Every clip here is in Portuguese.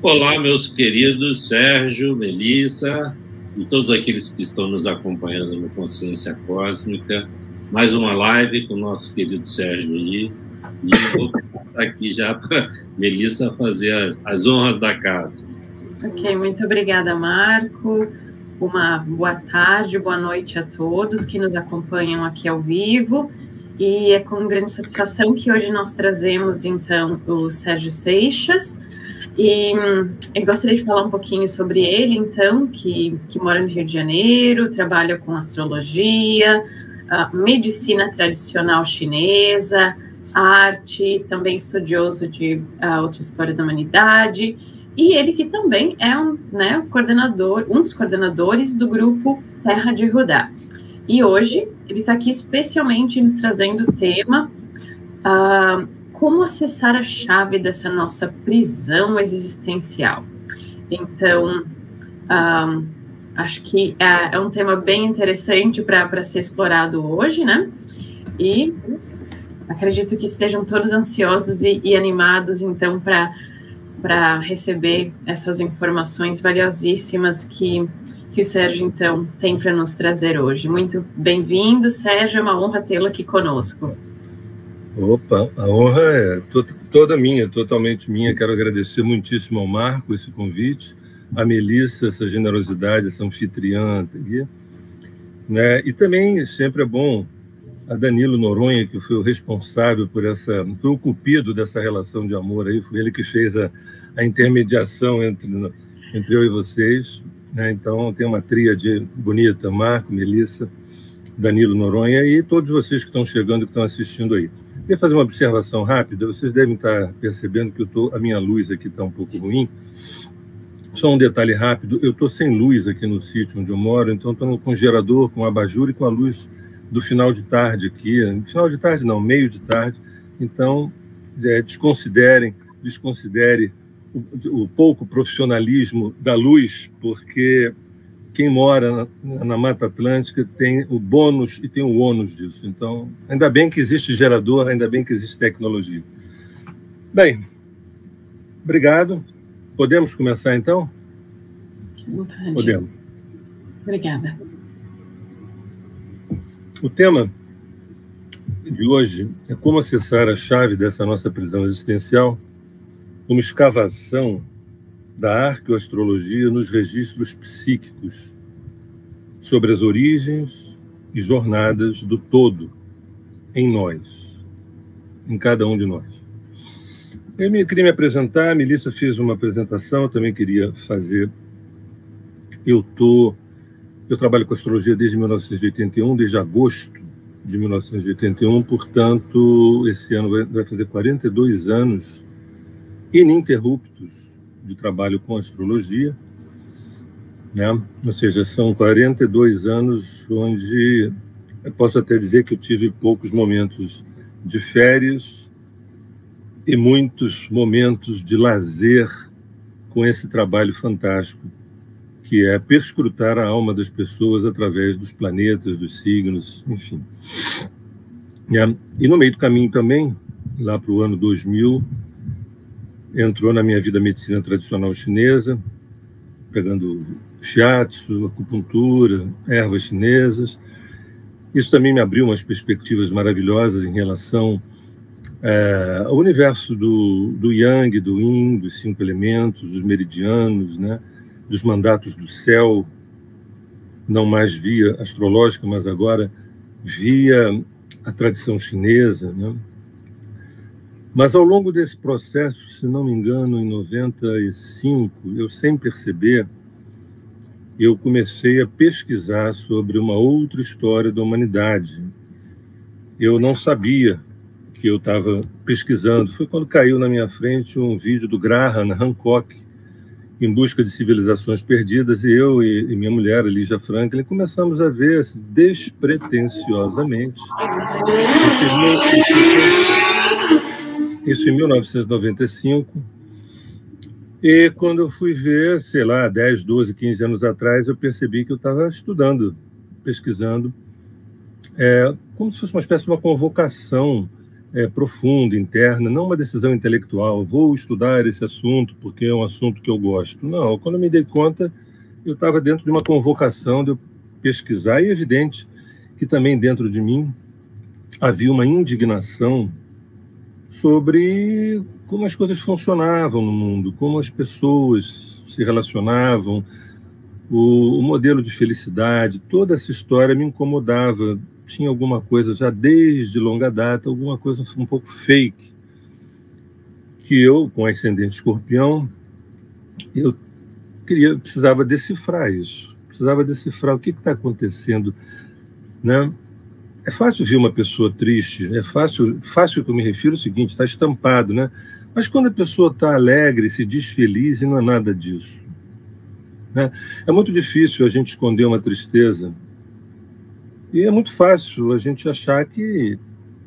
Olá, meus queridos Sérgio, Melissa e todos aqueles que estão nos acompanhando no Consciência Cósmica. Mais uma live com o nosso querido Sérgio aí. E eu vou estar aqui já para Melissa fazer as honras da casa. Ok, muito obrigada, Marco. Uma boa tarde, boa noite a todos que nos acompanham aqui ao vivo. E é com grande satisfação que hoje nós trazemos, então, o Sérgio Seixas. E eu gostaria de falar um pouquinho sobre ele, então, que mora no Rio de Janeiro, trabalha com astrologia, medicina tradicional chinesa, arte, também estudioso de outra história da humanidade, e ele que também é um dos coordenadores do grupo Terra de Judá. E hoje ele está aqui especialmente nos trazendo o tema como acessar a chave dessa nossa prisão existencial. Então, acho que é um tema bem interessante para ser explorado hoje, né? E acredito que estejam todos ansiosos e animados, então, para receber essas informações valiosíssimas que o Sérgio, então, tem para nos trazer hoje. Muito bem-vindo, Sérgio, é uma honra tê-lo aqui conosco. Opa, a honra é toda minha, totalmente minha. Quero agradecer muitíssimo ao Marco esse convite, a Melissa, essa generosidade, essa anfitriã, né? E também sempre é bom a Danilo Noronha, que foi o responsável por foi o cupido dessa relação de amor aí, foi ele que fez a intermediação entre eu e vocês, né? Então tem uma tríade bonita, Marco, Melissa, Danilo Noronha e todos vocês que estão chegando e que estão assistindo aí. Queria fazer uma observação rápida. Vocês devem estar percebendo que a minha luz aqui está um pouco ruim. Só um detalhe rápido. Eu estou sem luz aqui no sítio onde eu moro, então estou com gerador, com abajur e com a luz do final de tarde aqui. Final de tarde não, meio de tarde. Então, desconsidere o pouco profissionalismo da luz, porque quem mora na Mata Atlântica tem o bônus e tem o ônus disso. Então, ainda bem que existe gerador, ainda bem que existe tecnologia. Bem, obrigado. Podemos começar, então? Podemos. Obrigada. O tema de hoje é como acessar a chave dessa nossa prisão existencial, uma escavação da arqueoastrologia nos registros psíquicos sobre as origens e jornadas do todo em nós, em cada um de nós. Eu queria me apresentar, a Melissa fez uma apresentação, eu também queria fazer. Eu trabalho com astrologia desde 1981, desde agosto de 1981, portanto, esse ano vai fazer 42 anos ininterruptos de trabalho com astrologia, né? Ou seja, são 42 anos onde eu posso até dizer que eu tive poucos momentos de férias e muitos momentos de lazer com esse trabalho fantástico, que é perscrutar a alma das pessoas através dos planetas, dos signos, enfim. E no meio do caminho também, lá para o ano 2000, entrou na minha vida a medicina tradicional chinesa, pegando shiatsu, acupuntura, ervas chinesas. Isso também me abriu umas perspectivas maravilhosas em relação ao universo do Yang, do Yin, dos 5 elementos, dos meridianos, né, dos mandatos do céu, não mais via astrológica, mas agora via a tradição chinesa, né? Mas ao longo desse processo, se não me engano, em 95, eu sem perceber, eu comecei a pesquisar sobre uma outra história da humanidade. Eu não sabia que eu estava pesquisando. Foi quando caiu na minha frente um vídeo do Graham Hancock, Em Busca de Civilizações Perdidas, e eu e minha mulher, Lígia Franklin, começamos a ver assim, despretensiosamente. Isso em 1995. E quando eu fui ver, sei lá, 10, 12, 15 anos atrás, eu percebi que eu estava estudando, pesquisando, como se fosse uma espécie de uma convocação profunda, interna, não uma decisão intelectual. Vou estudar esse assunto porque é um assunto que eu gosto. Não, quando eu me dei conta, eu estava dentro de uma convocação de eu pesquisar, e é evidente que também dentro de mim havia uma indignação sobre como as coisas funcionavam no mundo, como as pessoas se relacionavam, o modelo de felicidade, toda essa história me incomodava. Tinha alguma coisa já desde longa data, alguma coisa um pouco fake, que eu, com ascendente escorpião, eu precisava decifrar isso, precisava decifrar o que está acontecendo, né? É fácil ver uma pessoa triste, é fácil que eu me refiro ao seguinte, está estampado, né? Mas quando a pessoa está alegre, se diz feliz, e não é nada disso, né? É muito difícil a gente esconder uma tristeza, e é muito fácil a gente achar que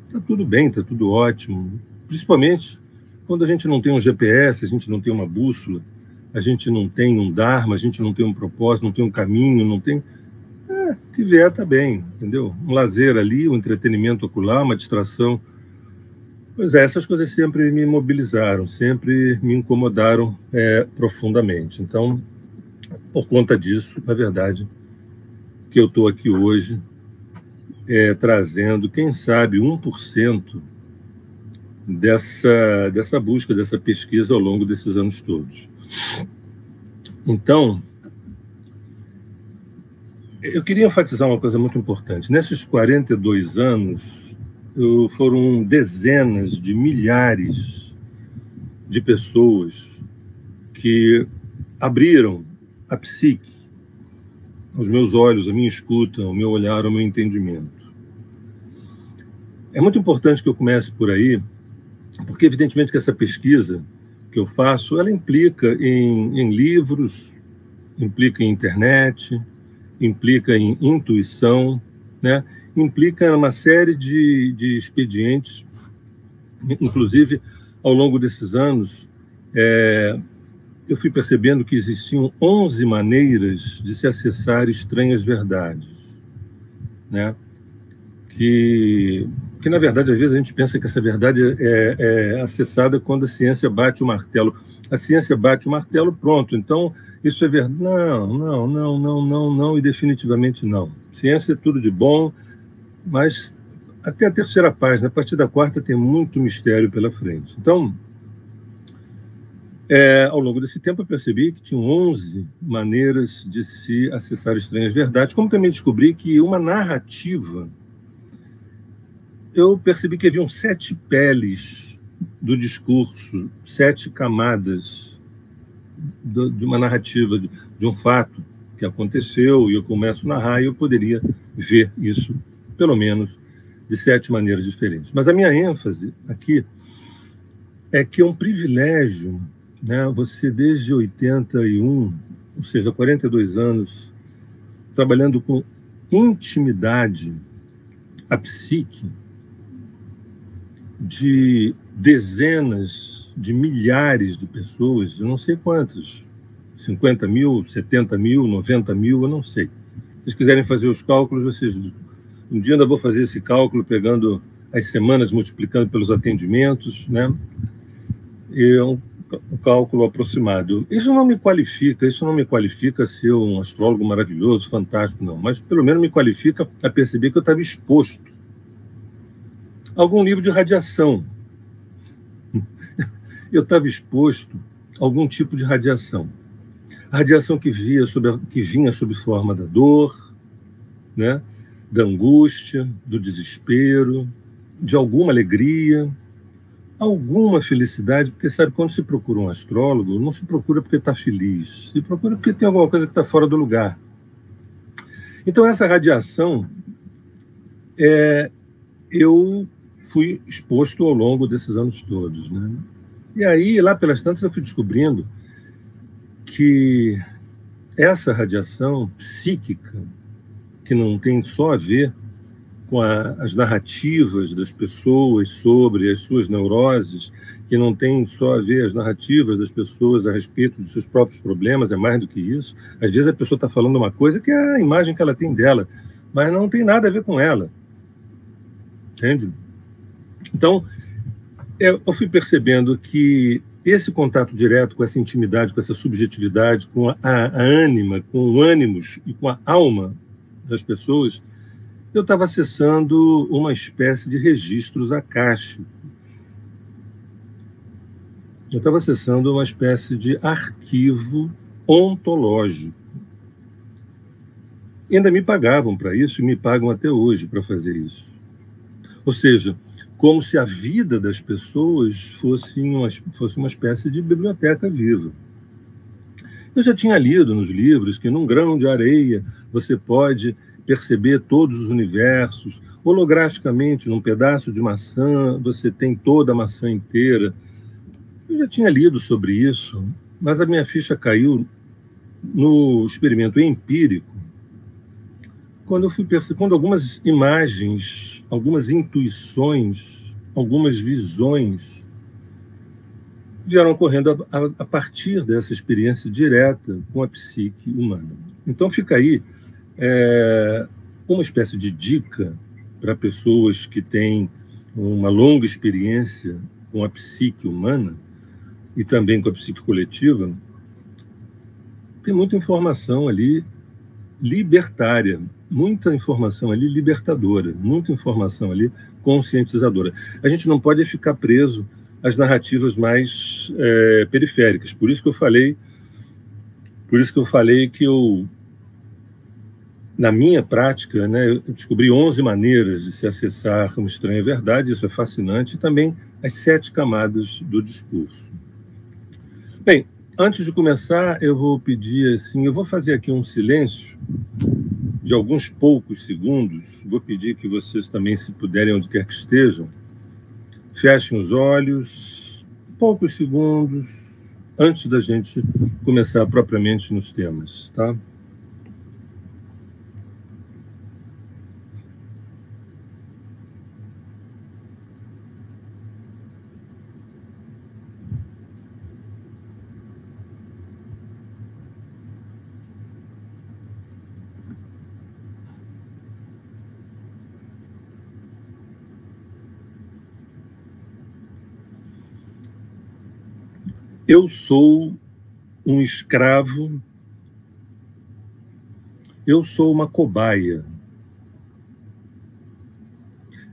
está tudo bem, está tudo ótimo, principalmente quando a gente não tem um GPS, a gente não tem uma bússola, a gente não tem um dharma, a gente não tem um propósito, não tem um caminho, não tem... que vier está bem, entendeu? Um lazer ali, um entretenimento ocular, uma distração. Pois é, essas coisas sempre me mobilizaram, sempre me incomodaram profundamente. Então, por conta disso, na verdade, que eu estou aqui hoje trazendo, quem sabe, 1% dessa busca, dessa pesquisa ao longo desses anos todos. Então, eu queria enfatizar uma coisa muito importante. Nesses 42 anos, foram dezenas de milhares de pessoas que abriram a psique, os meus olhos, a minha escuta, o meu olhar, o meu entendimento. É muito importante que eu comece por aí, porque evidentemente que essa pesquisa que eu faço, ela implica em livros, implica em internet, implica em intuição, né? Implica uma série de expedientes. Inclusive, ao longo desses anos, eu fui percebendo que existiam 11 maneiras de se acessar estranhas verdades, né? Que na verdade, às vezes a gente pensa que essa verdade é acessada quando a ciência bate o martelo. A ciência bate o martelo, pronto, então isso é verdade. Não, e definitivamente não. Ciência é tudo de bom, mas até a terceira página, a partir da quarta, tem muito mistério pela frente. Então, ao longo desse tempo, eu percebi que tinham 11 maneiras de se acessar estranhas verdades, como também descobri que uma narrativa... Eu percebi que haviam 7 peles do discurso, 7 camadas de uma narrativa, de um fato que aconteceu, e eu começo a narrar, e eu poderia ver isso, pelo menos, de 7 maneiras diferentes. Mas a minha ênfase aqui é que é um privilégio, né? Você, desde 81, ou seja, 42 anos, trabalhando com intimidade, a psique de dezenas de milhares de pessoas, eu não sei quantas, 50 mil, 70 mil, 90 mil, eu não sei. Se vocês quiserem fazer os cálculos, um dia ainda vou fazer esse cálculo pegando as semanas, multiplicando pelos atendimentos, né? um cálculo aproximado. Isso não me qualifica a ser um astrólogo maravilhoso, fantástico, não, mas pelo menos me qualifica a perceber que eu estava exposto a algum nível de radiação. Eu estava exposto a algum tipo de radiação. A radiação que vinha sob forma da dor, né, da angústia, do desespero, de alguma alegria, alguma felicidade, porque sabe, quando se procura um astrólogo, não se procura porque está feliz, se procura porque tem alguma coisa que está fora do lugar. Então, essa radiação, eu fui exposto ao longo desses anos todos, né? E aí, lá pelas tantas, eu fui descobrindo que essa radiação psíquica, que não tem só a ver com as narrativas das pessoas sobre as suas neuroses, que não tem só a ver as narrativas das pessoas a respeito dos seus próprios problemas, é mais do que isso. Às vezes a pessoa está falando uma coisa que é a imagem que ela tem dela, mas não tem nada a ver com ela. Entende? Então, eu fui percebendo que esse contato direto com essa intimidade, com essa subjetividade, com a ânima, com o ânimos e com a alma das pessoas, eu estava acessando uma espécie de registros acásticos. Eu estava acessando uma espécie de arquivo ontológico. E ainda me pagavam para isso, e me pagam até hoje para fazer isso. Ou seja, como se a vida das pessoas fosse uma espécie de biblioteca viva. Eu já tinha lido nos livros que num grão de areia você pode perceber todos os universos, holograficamente, num pedaço de maçã, você tem toda a maçã inteira. Eu já tinha lido sobre isso, mas a minha ficha caiu no experimento empírico, quando eu fui quando algumas imagens, algumas intuições, algumas visões vieram ocorrendo a partir dessa experiência direta com a psique humana. Então fica aí uma espécie de dica para pessoas que têm uma longa experiência com a psique humana e também com a psique coletiva. Tem muita informação ali libertária, muita informação ali libertadora, muita informação ali conscientizadora. A gente não pode ficar preso às narrativas mais periféricas. Por isso que eu falei que eu, na minha prática, né, eu descobri 11 maneiras de se acessar uma estranha verdade, isso é fascinante, e também as 7 camadas do discurso. Bem, antes de começar, eu vou pedir assim, eu vou fazer aqui um silêncio de alguns poucos segundos. Vou pedir que vocês também, se puderem, onde quer que estejam, fechem os olhos, poucos segundos, antes da gente começar propriamente nos temas, tá? Eu sou um escravo, eu sou uma cobaia,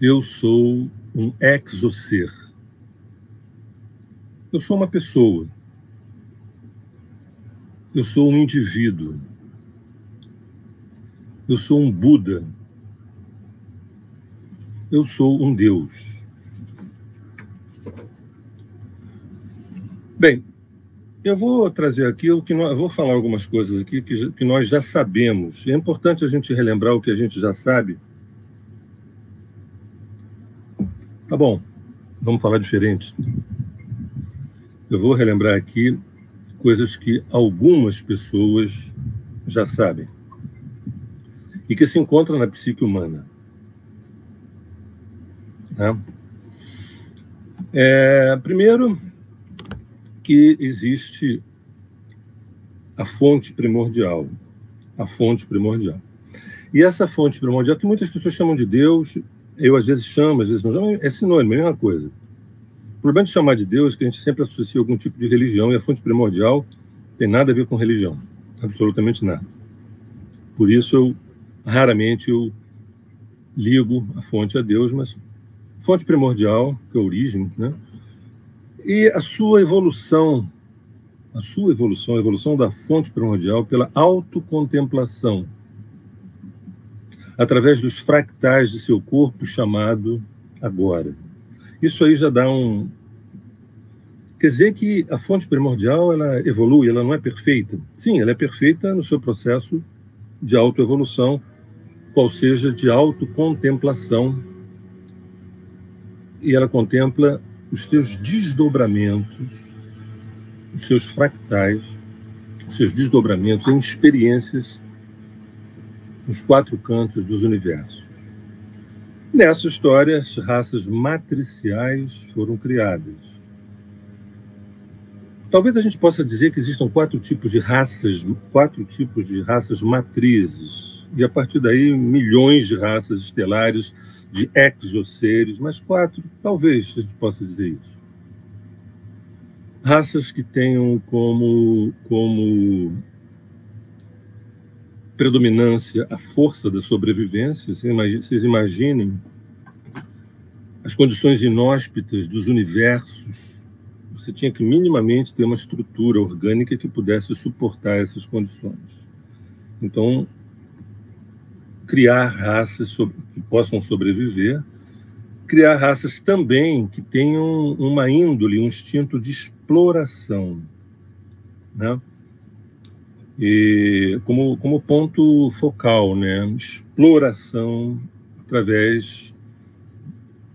eu sou um exocer, eu sou uma pessoa, eu sou um indivíduo, eu sou um Buda, eu sou um Deus. Bem, eu vou trazer aqui eu vou falar algumas coisas aqui que nós já sabemos. É importante a gente relembrar o que a gente já sabe. Tá bom, vamos falar diferente. Eu vou relembrar aqui coisas que algumas pessoas já sabem e que se encontram na psique humana. Tá? Primeiro, que existe a fonte primordial. A fonte primordial. E essa fonte primordial, que muitas pessoas chamam de Deus, eu às vezes chamo, às vezes não chamo, é sinônimo, é a mesma coisa. O problema de chamar de Deus é que a gente sempre associa algum tipo de religião, e a fonte primordial tem nada a ver com religião, absolutamente nada. Por isso, raramente eu ligo a fonte a Deus, mas fonte primordial, que é a origem, né? E a sua evolução, a evolução da fonte primordial pela autocontemplação, através dos fractais de seu corpo chamado agora. Isso aí já dá um... Quer dizer que a fonte primordial, ela evolui, ela não é perfeita. Sim, ela é perfeita no seu processo de autoevolução, qual seja de autocontemplação, e ela contempla os seus desdobramentos, os seus fractais, os seus desdobramentos em experiências nos 4 cantos dos universos. Nessa história, as raças matriciais foram criadas. Talvez a gente possa dizer que existam 4 tipos de raças matrizes, e a partir daí milhões de raças estelares, de exoseres, mas 4, talvez a gente possa dizer isso. Raças que tenham como predominância a força da sobrevivência. Vocês imaginem as condições inóspitas dos universos. Você tinha que minimamente ter uma estrutura orgânica que pudesse suportar essas condições. Então, criar raças que possam sobreviver, criar raças também que tenham uma índole, um instinto de exploração, né? E como ponto focal, né? Exploração através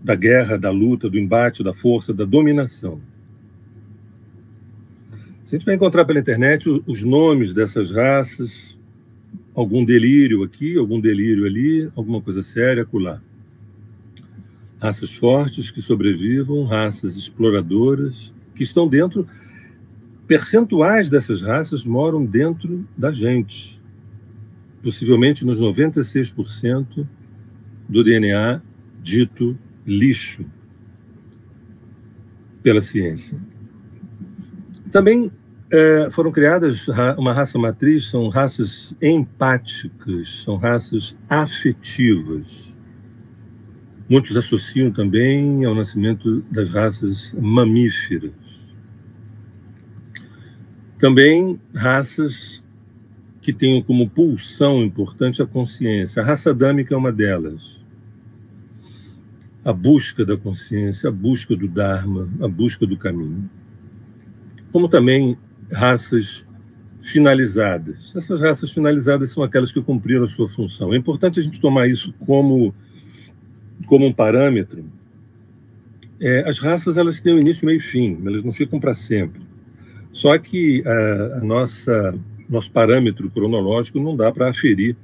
da guerra, da luta, do embate, da força, da dominação. Se a gente vai encontrar pela internet os nomes dessas raças, algum delírio aqui, algum delírio ali, alguma coisa séria acolá. Raças fortes que sobrevivam, raças exploradoras que estão dentro. Percentuais dessas raças moram dentro da gente, possivelmente nos 96% do DNA dito lixo pela ciência. Também foram criadas uma raça matriz, são raças empáticas, são raças afetivas. Muitos associam também ao nascimento das raças mamíferas. Também raças que tenham como pulsão importante a consciência. A raça adâmica é uma delas. A busca da consciência, a busca do Dharma, a busca do caminho. Como também raças finalizadas. Essas raças finalizadas são aquelas que cumpriram a sua função. É importante a gente tomar isso como um parâmetro. As raças, elas têm um início, meio e fim, elas não ficam para sempre. Só que nosso parâmetro cronológico não dá para aferir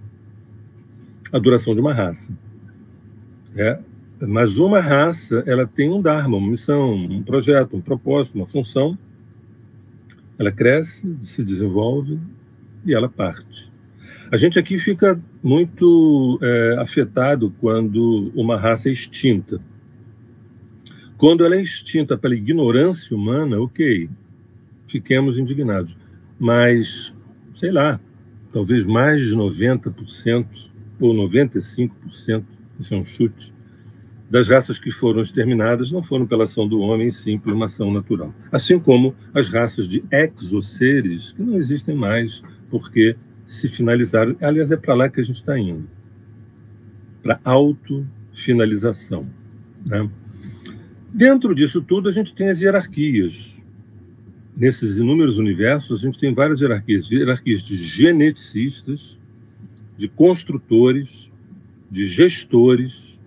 a duração de uma raça. Mas uma raça, ela tem um dharma, uma missão, um projeto, um propósito, uma função. Ela cresce, se desenvolve e ela parte. A gente aqui fica muito afetado quando uma raça é extinta. Quando ela é extinta pela ignorância humana, ok, fiquemos indignados. Mas, sei lá, talvez mais de 90% ou 95%, isso é um chute, das raças que foram exterminadas não foram pela ação do homem, sim por uma ação natural. Assim como as raças de exoseres, que não existem mais, porque se finalizaram. Aliás, é para lá que a gente está indo. Para autofinalização, né? Dentro disso tudo, a gente tem as hierarquias. Nesses inúmeros universos, a gente tem várias hierarquias. Hierarquias de geneticistas, de construtores, de gestores,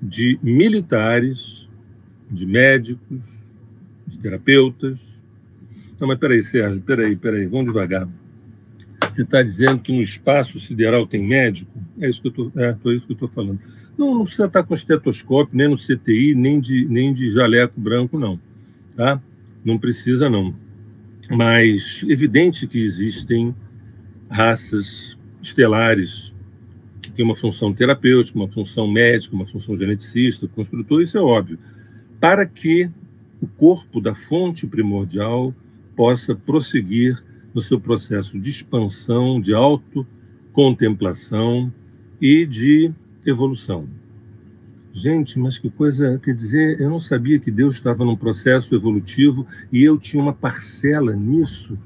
de militares, de médicos, de terapeutas. Não, mas peraí, Sérgio, peraí, vamos devagar. Você está dizendo que no espaço sideral tem médico? É isso que eu estou falando. Não precisa estar com estetoscópio, nem no CTI, nem de jaleco branco, não. Tá? Não precisa, não. Mas evidente que existem raças estelares que têm uma função terapêutica, uma função médica, uma função geneticista, construtor, isso é óbvio. Para que o corpo da fonte primordial possa prosseguir no seu processo de expansão, de autocontemplação e de evolução. Gente, mas que coisa, quer dizer, eu não sabia que Deus estava num processo evolutivo e eu tinha uma parcela nisso.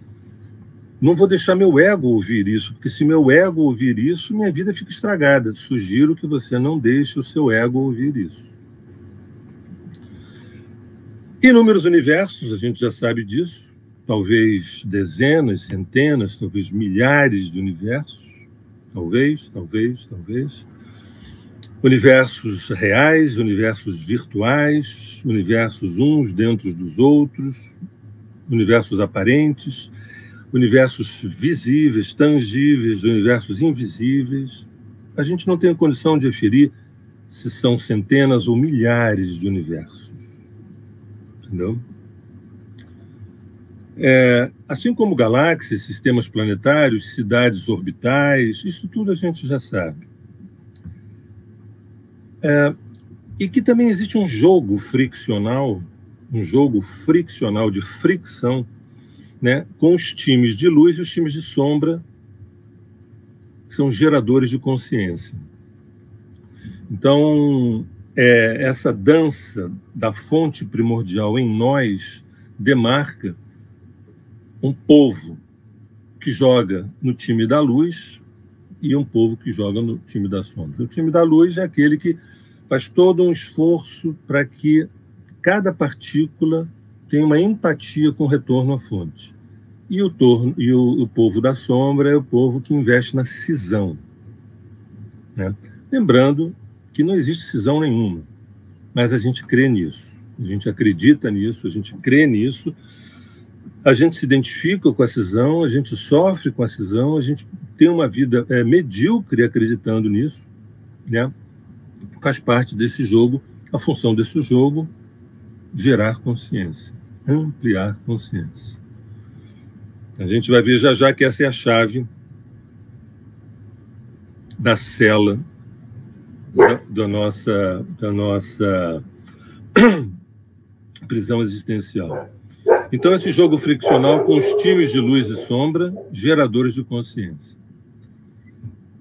Não vou deixar meu ego ouvir isso, porque se meu ego ouvir isso, minha vida fica estragada. Sugiro que você não deixe o seu ego ouvir isso. Inúmeros universos, a gente já sabe disso, talvez dezenas, centenas, talvez milhares de universos, talvez. Universos reais, universos virtuais, universos uns dentro dos outros, universos aparentes, universos visíveis, tangíveis, universos invisíveis. A gente não tem a condição de aferir se são centenas ou milhares de universos. Entendeu? Assim como galáxias, sistemas planetários, cidades orbitais, isso tudo a gente já sabe. E que também existe um jogo friccional de fricção, né, com os times de luz e os times de sombra, que são geradores de consciência. Então, essa dança da fonte primordial em nós demarca um povo que joga no time da luz e um povo que joga no time da sombra. O time da luz é aquele que faz todo um esforço para que cada partícula tenha uma empatia com o retorno à fonte. E o povo da sombra é o povo que investe na cisão, né? Lembrando que não existe cisão nenhuma, mas a gente crê nisso, a gente acredita nisso, a gente crê nisso, a gente se identifica com a cisão, a gente sofre com a cisão, a gente tem uma vida medíocre acreditando nisso, né? Faz parte desse jogo, a função desse jogo, gerar consciência, ampliar consciência. A gente vai ver já que essa é a chave da cela da nossa prisão existencial. Então, esse jogo friccional com os times de luz e sombra, geradores de consciência.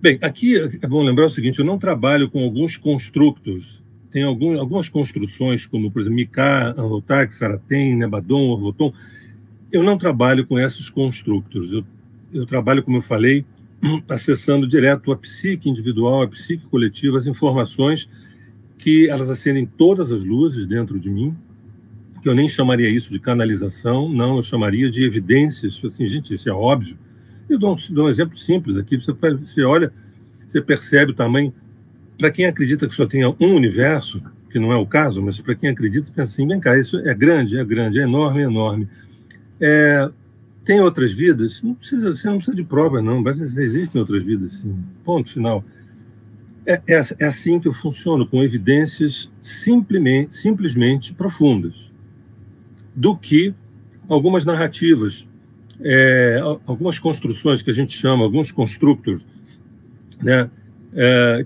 Bem, aqui é bom lembrar o seguinte, eu não trabalho com alguns constructors. Tem algumas construções, como, por exemplo, Miká, Anrotak, Saraten, Nebadon, Orvoton. Eu não trabalho com esses constructors. Eu trabalho, como eu falei, acessando direto a psique individual, a psique coletiva, as informações que elas acendem todas as luzes dentro de mim, que eu nem chamaria isso de canalização, não, eu chamaria de evidências. Assim, gente, isso é óbvio. Eu dou um exemplo simples aqui, você olha, você percebe o tamanho. Para quem acredita que só tenha um universo, que não é o caso, mas para quem acredita, pensa assim, vem cá, isso é grande, é enorme. Tem outras vidas? Você não precisa de prova, não, mas existem outras vidas, sim. Ponto final. É assim que eu funciono, com evidências simplesmente profundas, do que algumas narrativas, algumas construções que a gente chama, alguns constructors, né,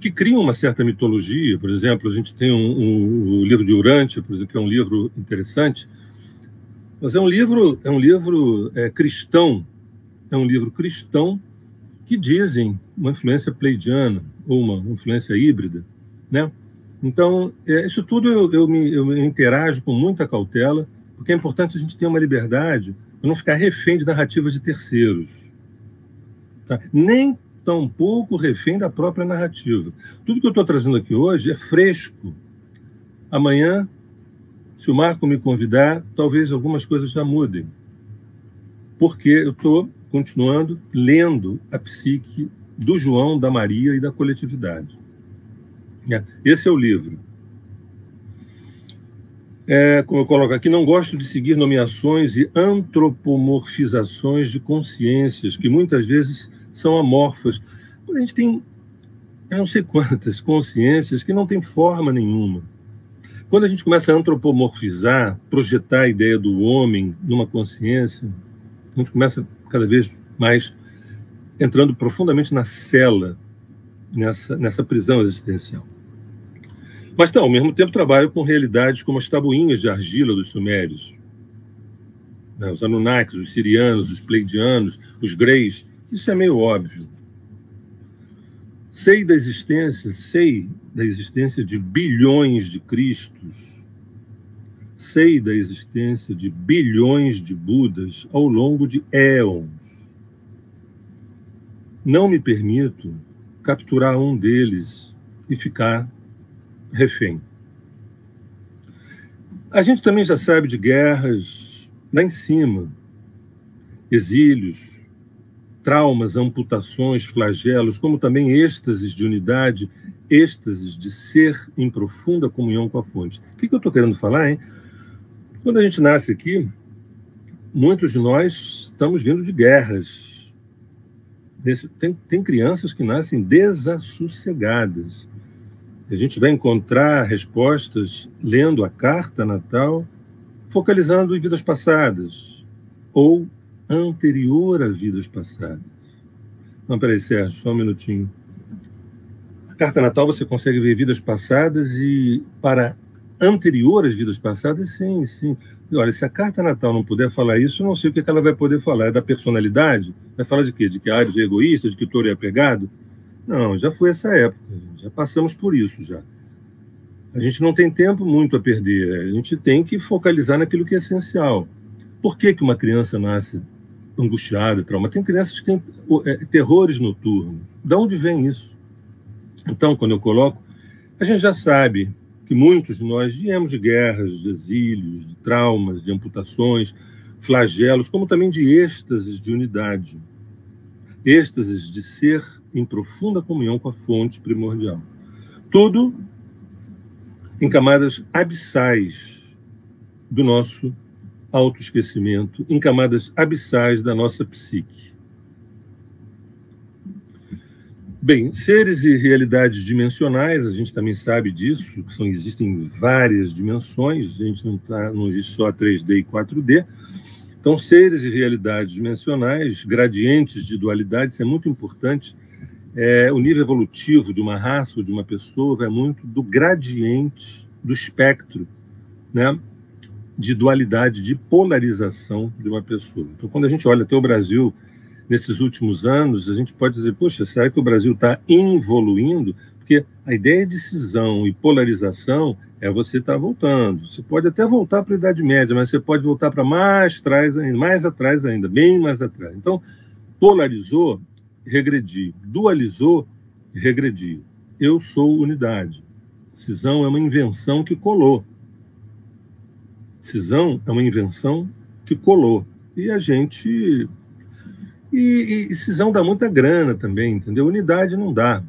que criam uma certa mitologia. Por exemplo, a gente tem o livro de Urantia, por exemplo, que é um livro interessante, mas é um livro cristão, que dizem uma influência pleidiana ou uma influência híbrida, né? Então, isso tudo eu me interajo com muita cautela, porque é importante a gente ter uma liberdade para não ficar refém de narrativas de terceiros, tá? Nem tampouco refém da própria narrativa. Tudo que eu estou trazendo aqui hoje é fresco. Amanhã, se o Marco me convidar, talvez algumas coisas já mudem, porque eu estou continuando lendo a psique do João, da Maria e da coletividade. Esse é o livro. Como eu coloco aqui, não gosto de seguir nomeações e antropomorfizações de consciências, que muitas vezes são amorfas. A gente tem, eu não sei quantas consciências que não têm forma nenhuma. Quando a gente começa a antropomorfizar, projetar a ideia do homem numa consciência, a gente começa cada vez mais entrando profundamente na cela, nessa prisão existencial. Mas, ao mesmo tempo, trabalho com realidades como as tabuinhas de argila dos sumérios, né? Os Anunnakis, os sirianos, os pleidianos, os greys. Isso é meio óbvio. Sei da existência de bilhões de Cristos, sei da existência de bilhões de Budas ao longo de éons. Não me permito capturar um deles e ficar refém. A gente também já sabe de guerras lá em cima, exílios, traumas, amputações, flagelos, como também êxtases de unidade, êxtases de ser em profunda comunhão com a fonte. O que eu estou querendo falar, hein? Quando a gente nasce aqui, muitos de nós estamos vindo de guerras. Tem crianças que nascem desassossegadas. A gente vai encontrar respostas lendo a carta natal, focalizando em vidas passadas, ou anterior a vidas passadas. Não, peraí, Sérgio, só um minutinho. A carta natal você consegue ver vidas passadas e para anterior às vidas passadas, sim, sim. E olha, se a carta natal não puder falar isso, eu não sei o que ela vai poder falar. É da personalidade? Vai falar de quê? De que Áries é egoísta, de que Touro é apegado? Não, já foi essa época, já passamos por isso já. A gente não tem tempo muito a perder, a gente tem que focalizar naquilo que é essencial. Por que uma criança nasce angustiada, trauma? Tem crianças que têm terrores noturnos. De onde vem isso? Então, quando eu coloco, a gente já sabe que muitos de nós viemos de guerras, de exílios, de traumas, de amputações, flagelos, como também de êxtases de unidade. Êxtases de ser em profunda comunhão com a fonte primordial. Tudo em camadas abissais do nosso autoesquecimento, em camadas abissais da nossa psique. Bem, seres e realidades dimensionais, a gente também sabe disso, que existem várias dimensões, a gente não existe só 3D e 4D. Então, seres e realidades dimensionais, gradientes de dualidade, isso é muito importante. O nível evolutivo de uma raça ou de uma pessoa vai muito do gradiente, do espectro, né, de dualidade, de polarização de uma pessoa. Então, quando a gente olha até o Brasil, nesses últimos anos, a gente pode dizer, poxa, será que o Brasil está evoluindo? Porque a ideia de cisão e polarização é você estar voltando. Você pode até voltar para a Idade Média, mas você pode voltar para mais atrás ainda, bem mais atrás. Então, polarizou, regredi. Dualizou, regredi. Eu sou unidade. Cisão é uma invenção que colou. Cisão é uma invenção que colou. E a gente... E cisão dá muita grana também, entendeu? Unidade não dá.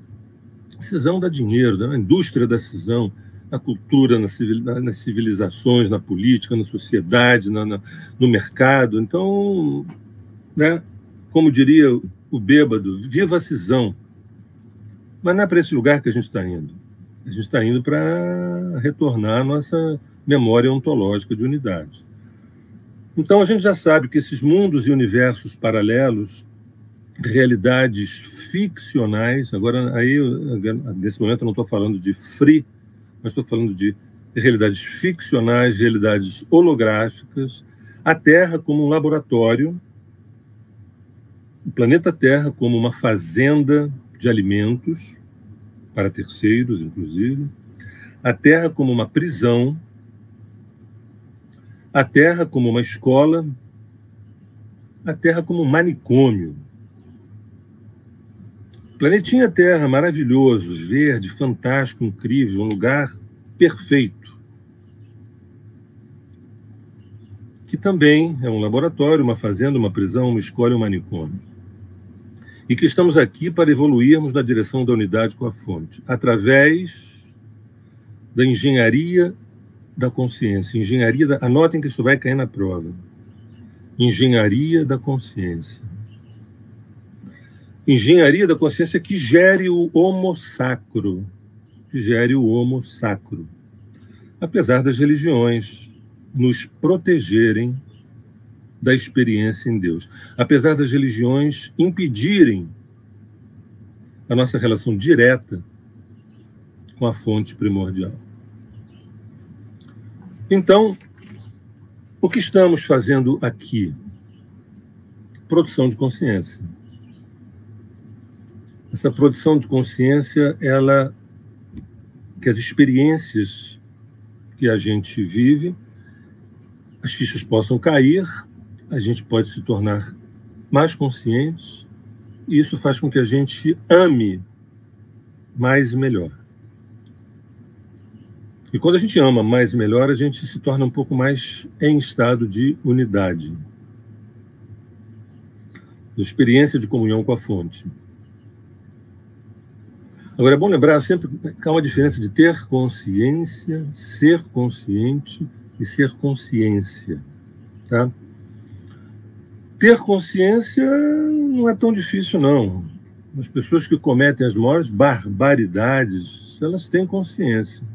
Cisão dá dinheiro, dá a indústria da cisão, na cultura, nas civilizações, na política, na sociedade, no mercado. Então, né, como diria o bêbado, viva a cisão. Mas não é para esse lugar que a gente está indo. A gente está indo para retornar a nossa memória ontológica de unidade. Então, a gente já sabe que esses mundos e universos paralelos, realidades ficcionais, agora, aí, nesse momento, eu não estou falando de free, mas estou falando de realidades ficcionais, realidades holográficas, a Terra como um laboratório, o planeta Terra como uma fazenda de alimentos, para terceiros, inclusive, a Terra como uma prisão, a Terra como uma escola, a Terra como um manicômio. Planetinha Terra, maravilhoso, verde, fantástico, incrível, um lugar perfeito. Que também é um laboratório, uma fazenda, uma prisão, uma escola e um manicômio. E que estamos aqui para evoluirmos na direção da unidade com a fonte, através da engenharia da consciência. Anotem que isso vai cair na prova. Engenharia da consciência. Engenharia da consciência que gere o homo sacro. Que gere o homo sacro. Apesar das religiões nos protegerem da experiência em Deus. Apesar das religiões impedirem a nossa relação direta com a fonte primordial. Então, o que estamos fazendo aqui? Produção de consciência. Essa produção de consciência, que as experiências que a gente vive, as fichas possam cair, a gente pode se tornar mais conscientes, e isso faz com que a gente ame mais e melhor. E quando a gente ama mais e melhor, a gente se torna um pouco mais em estado de unidade, de experiência de comunhão com a fonte. Agora, é bom lembrar sempre que há uma diferença de ter consciência, ser consciente e ser consciência. Tá? Ter consciência não é tão difícil, não. As pessoas que cometem as maiores barbaridades, elas têm consciência.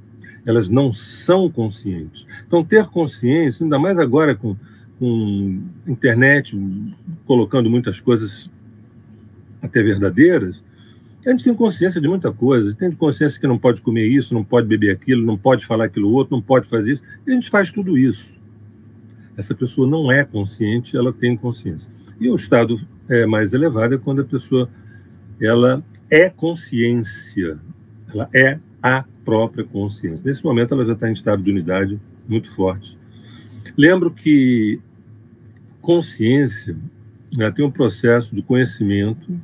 Elas não são conscientes. Então, ter consciência, ainda mais agora com internet, colocando muitas coisas até verdadeiras, a gente tem consciência de muita coisa. Tem consciência que não pode comer isso, não pode beber aquilo, não pode falar aquilo outro, não pode fazer isso. E a gente faz tudo isso. Essa pessoa não é consciente, ela tem consciência. E o estado mais elevado é quando a pessoa ela é consciência, ela é a própria consciência. Nesse momento, ela já está em estado de unidade muito forte. Lembro que consciência tem um processo de conhecimento.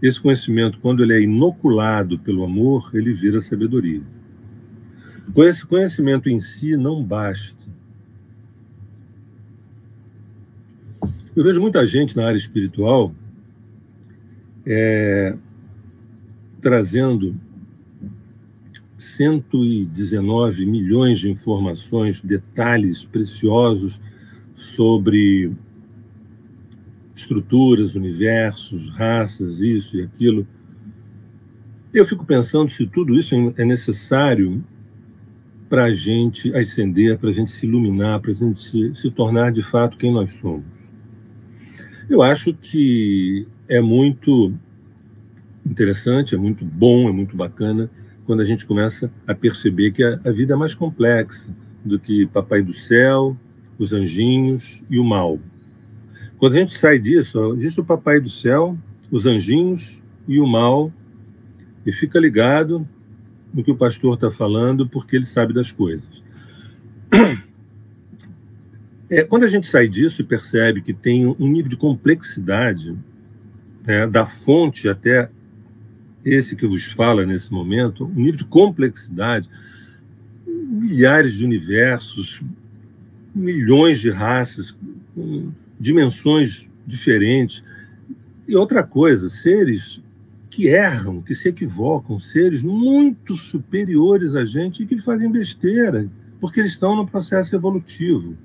Esse conhecimento, quando ele é inoculado pelo amor, ele vira sabedoria. Esse conhecimento em si não basta. Eu vejo muita gente na área espiritual trazendo 119 milhões de informações, detalhes preciosos sobre estruturas, universos, raças, isso e aquilo. Eu fico pensando se tudo isso é necessário para a gente ascender, para a gente se iluminar, para a gente se tornar de fato quem nós somos. Eu acho que é muito interessante, é muito bom, é muito bacana quando a gente começa a perceber que a vida é mais complexa do que Papai do Céu, os anjinhos e o mal. Quando a gente sai disso, existe o Papai do Céu, os anjinhos e o mal, e fica ligado no que o pastor está falando, porque ele sabe das coisas. Quando a gente sai disso e percebe que tem um nível de complexidade, da fonte até esse que vos fala nesse momento, um nível de complexidade, milhares de universos, milhões de raças, dimensões diferentes. E outra coisa, seres que erram, que se equivocam, seres muito superiores a gente e que fazem besteira, porque eles estão no processo evolutivo.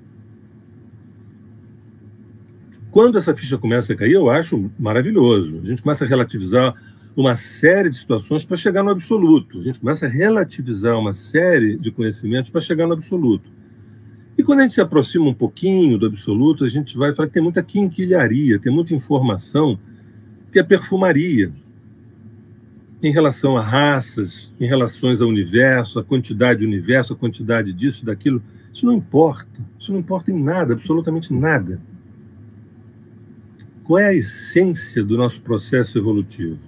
Quando essa ficha começa a cair, eu acho maravilhoso. A gente começa a relativizar uma série de situações para chegar no absoluto. A gente começa a relativizar uma série de conhecimentos para chegar no absoluto. E quando a gente se aproxima um pouquinho do absoluto, a gente vai falar que tem muita quinquilharia, tem muita informação que é perfumaria em relação a raças, em relação ao universo, a quantidade do universo, a quantidade disso, daquilo. Isso não importa. Isso não importa em nada, absolutamente nada. Qual é a essência do nosso processo evolutivo?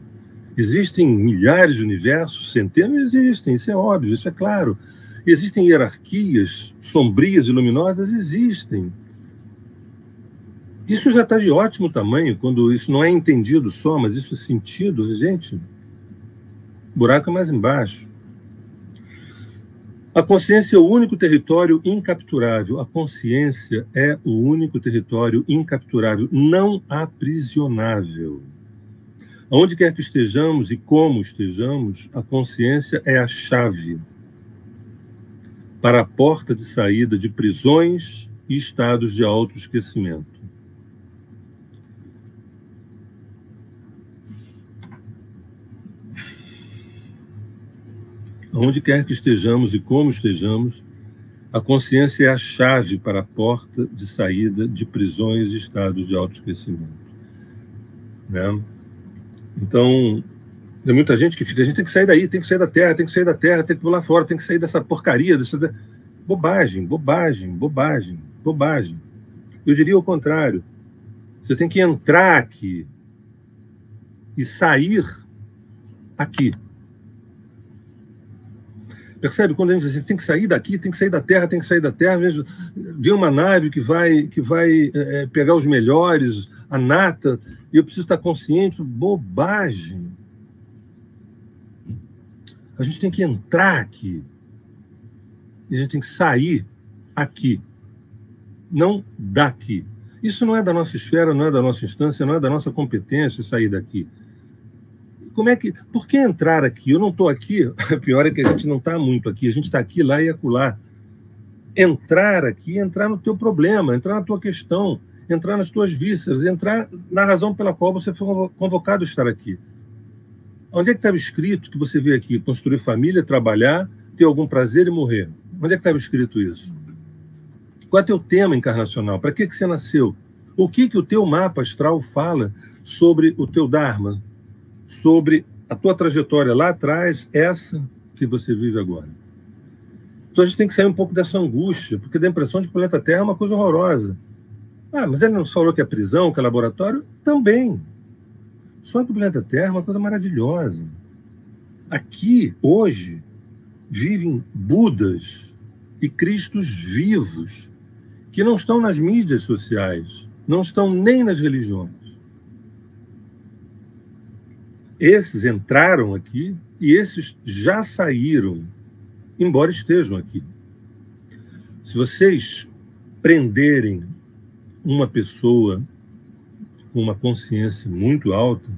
Existem milhares de universos, centenas existem, isso é óbvio, isso é claro. Existem hierarquias sombrias e luminosas? Existem. Isso já está de ótimo tamanho, quando isso não é entendido só, mas isso é sentido. Gente, o buraco é mais embaixo. A consciência é o único território incapturável. A consciência é o único território incapturável, não aprisionável. Onde quer que estejamos e como estejamos, a consciência é a chave para a porta de saída de prisões e estados de autoesquecimento. Onde quer que estejamos e como estejamos, a consciência é a chave para a porta de saída de prisões e estados de autoesquecimento. Né? Então, tem muita gente que fica, a gente tem que sair daí, tem que sair da Terra, tem que sair da Terra, tem que pular fora, tem que sair dessa porcaria. Bobagem, bobagem, bobagem, bobagem. Eu diria o contrário. Você tem que entrar aqui e sair aqui. Percebe? Quando a gente diz assim, tem que sair daqui, tem que sair da Terra, tem que sair da Terra, mesmo, vem uma nave que vai pegar os melhores, a nata, e eu preciso estar consciente. Bobagem. A gente tem que entrar aqui. E a gente tem que sair aqui. Não daqui. Isso não é da nossa esfera, não é da nossa instância, não é da nossa competência sair daqui. Por que entrar aqui? Eu não estou aqui. A pior é que a gente não está muito aqui. A gente está aqui, lá e acolá. Entrar aqui, entrar no teu problema, entrar na tua questão, entrar nas tuas vísceras, entrar na razão pela qual você foi convocado a estar aqui. Onde é que estava escrito que você veio aqui? Construir família, trabalhar, ter algum prazer e morrer? Onde é que estava escrito isso? Qual é o teu tema encarnacional? Para que você nasceu? O que o teu mapa astral fala sobre o teu Dharma? Sobre a tua trajetória lá atrás, essa que você vive agora. Então a gente tem que sair um pouco dessa angústia, porque dá a impressão de que o planeta Terra é uma coisa horrorosa. Ah, mas ele não falou que é prisão, que é laboratório? Também. Só que o planeta Terra é uma coisa maravilhosa. Aqui, hoje, vivem Budas e Cristos vivos, que não estão nas mídias sociais, não estão nem nas religiões. Esses entraram aqui e esses já saíram, embora estejam aqui. Se vocês prenderem uma pessoa com uma consciência muito alta,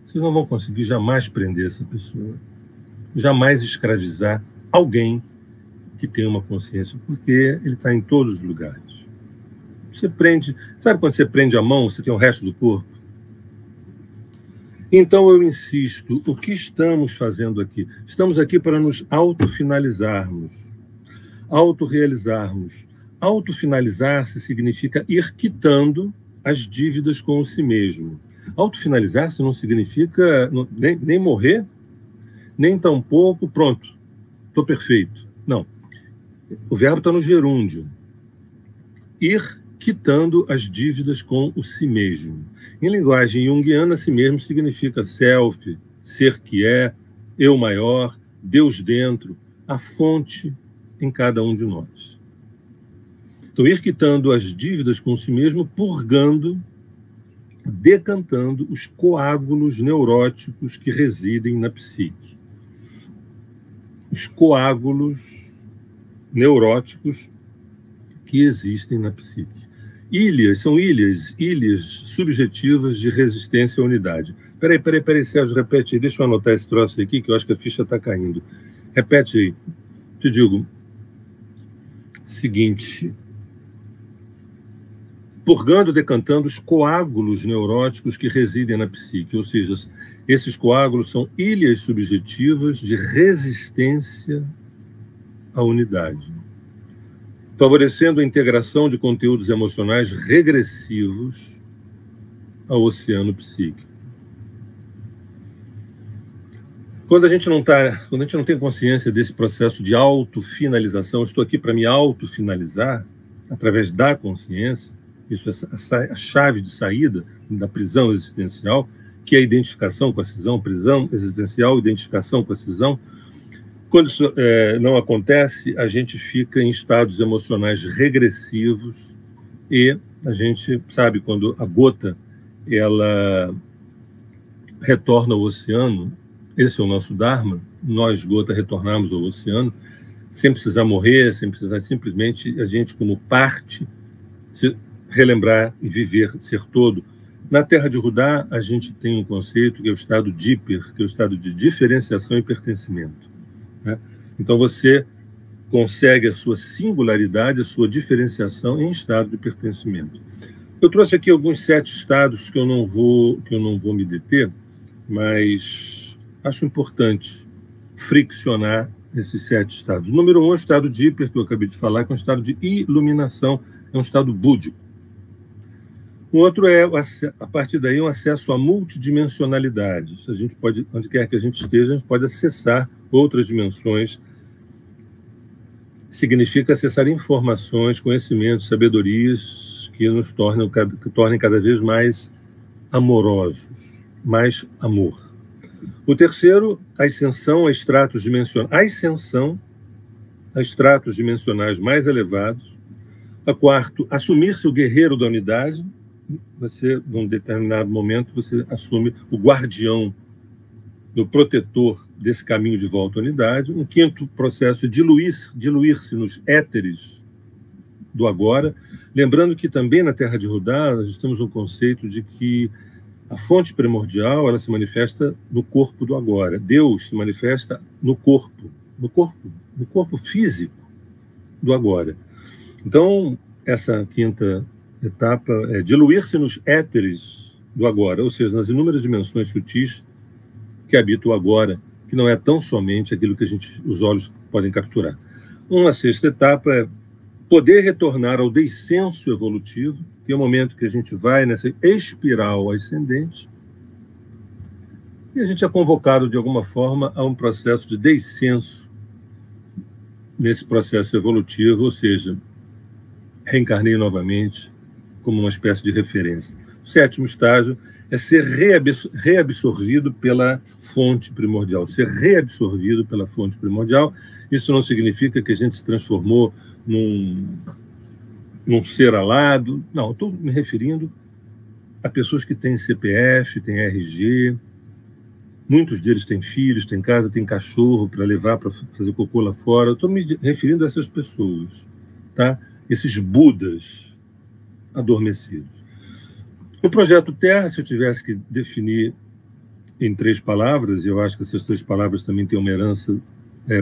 vocês não vão conseguir jamais prender essa pessoa, jamais escravizar alguém que tem uma consciência, porque ele está em todos os lugares. Você prende, sabe quando você prende a mão, você tem o resto do corpo? Então eu insisto, o que estamos fazendo aqui? Estamos aqui para nos autofinalizarmos, autorrealizarmos. Autofinalizar-se significa ir quitando as dívidas com si mesmo. Autofinalizar-se não significa nem morrer, nem tampouco, pronto, estou perfeito. Não. O verbo está no gerúndio. Ir quitando as dívidas com o si mesmo. Em linguagem junguiana, si mesmo significa self, ser que é, eu maior, Deus dentro, a fonte em cada um de nós. Então, ir quitando as dívidas com si mesmo, purgando, decantando os coágulos neuróticos que residem na psique. Os coágulos neuróticos que existem na psique. Ilhas, são ilhas subjetivas de resistência à unidade. Peraí, Sérgio, repete aí, deixa eu anotar esse troço aqui, que eu acho que a ficha está caindo. Repete aí. Te digo, seguinte, purgando, decantando os coágulos neuróticos que residem na psique, ou seja, esses coágulos são ilhas subjetivas de resistência à unidade, favorecendo a integração de conteúdos emocionais regressivos ao oceano psíquico. Quando a gente não tem consciência desse processo de autofinalização, estou aqui para me autofinalizar através da consciência, isso é a chave de saída da prisão existencial, que é a identificação com a cisão, prisão existencial, identificação com a cisão. Quando isso não acontece, a gente fica em estados emocionais regressivos e a gente sabe quando a gota ela retorna ao oceano, esse é o nosso Dharma, nós, gota, retornarmos ao oceano, sem precisar morrer, sem precisar simplesmente a gente como parte se relembrar e viver, ser todo. Na Terra de Rudá, a gente tem um conceito que é o estado díper, que é o estado de diferenciação e pertencimento. Né? Então você consegue a sua singularidade, a sua diferenciação em estado de pertencimento. Eu trouxe aqui alguns 7 estados que eu não vou me deter, mas acho importante friccionar esses 7 estados. O número 1 é o estado díper, que eu acabei de falar, que é um estado de iluminação, é um estado búdico. O outro é, a partir daí, um acesso à multidimensionalidade. A gente pode, onde quer que a gente esteja, a gente pode acessar outras dimensões significa acessar informações, conhecimentos, sabedorias que nos tornem cada vez mais amorosos, mais amor. O terceiro, a ascensão a estratos dimensionais mais elevados. A quarto, assumir-se o guerreiro da unidade. Você, num determinado momento, você assume o guardião, do protetor desse caminho de volta à unidade. Um quinto processo é diluir-se nos éteres do agora. Lembrando que também na Terra de Rudá nós temos um conceito de que a fonte primordial ela se manifesta no corpo do agora. Deus se manifesta no corpo físico do agora. Então, essa quinta etapa é diluir-se nos éteres do agora, ou seja, nas inúmeras dimensões sutis que habitam o agora, que não é tão somente aquilo que os olhos podem capturar. Uma sexta etapa é poder retornar ao descenso evolutivo, que é o momento que a gente vai nessa espiral ascendente, e a gente é convocado, de alguma forma, a um processo de descenso nesse processo evolutivo, ou seja, reencarnei novamente como uma espécie de referência. O sétimo estágio é ser reabsorvido pela fonte primordial. Ser reabsorvido pela fonte primordial, isso não significa que a gente se transformou num ser alado. Não, estou me referindo a pessoas que têm CPF, têm RG, muitos deles têm filhos, têm casa, têm cachorro para levar para fazer cocô lá fora. Estou me referindo a essas pessoas, tá? Esses Budas adormecidos. No projeto Terra, se eu tivesse que definir em 3 palavras, e eu acho que essas 3 palavras também têm uma herança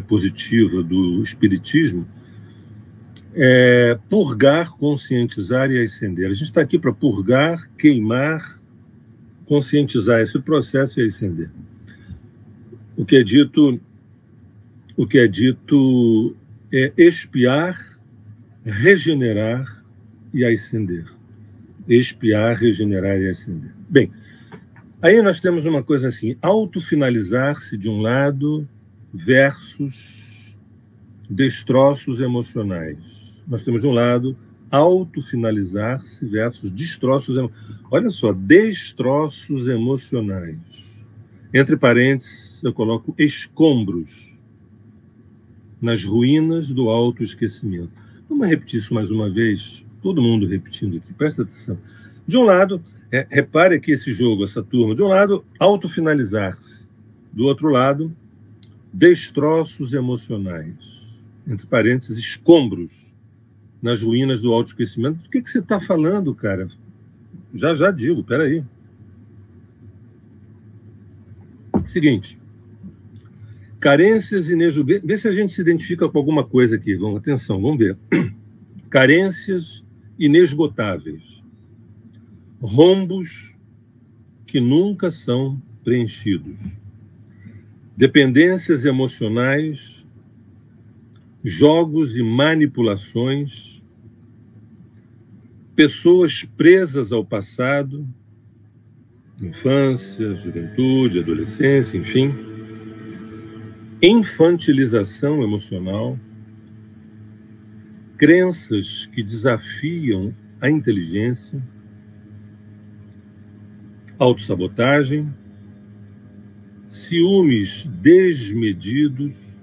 positiva do Espiritismo, é purgar, conscientizar e ascender. A gente está aqui para purgar, queimar, conscientizar esse processo e ascender. O que é dito é expiar, regenerar e ascender. Expiar, regenerar e ascender. Bem, aí nós temos uma coisa assim, autofinalizar-se de um lado versus destroços emocionais. Nós temos de um lado autofinalizar-se versus destroços emocionais. Olha só, destroços emocionais. Entre parênteses, eu coloco escombros nas ruínas do autoesquecimento. Vamos repetir isso mais uma vez? Todo mundo repetindo aqui, presta atenção. De um lado, repare aqui esse jogo, essa turma. De um lado, autofinalizar-se. Do outro lado, destroços emocionais. Entre parênteses, escombros nas ruínas do autoesquecimento. Do que você está falando, cara? Já digo, peraí. Seguinte. Carências inexubíveis. Vê se a gente se identifica com alguma coisa aqui. Atenção, vamos ver. Carências inesgotáveis, rombos que nunca são preenchidos, dependências emocionais, jogos e manipulações, pessoas presas ao passado, infância, juventude, adolescência, enfim, infantilização emocional, crenças que desafiam a inteligência, autossabotagem, ciúmes desmedidos,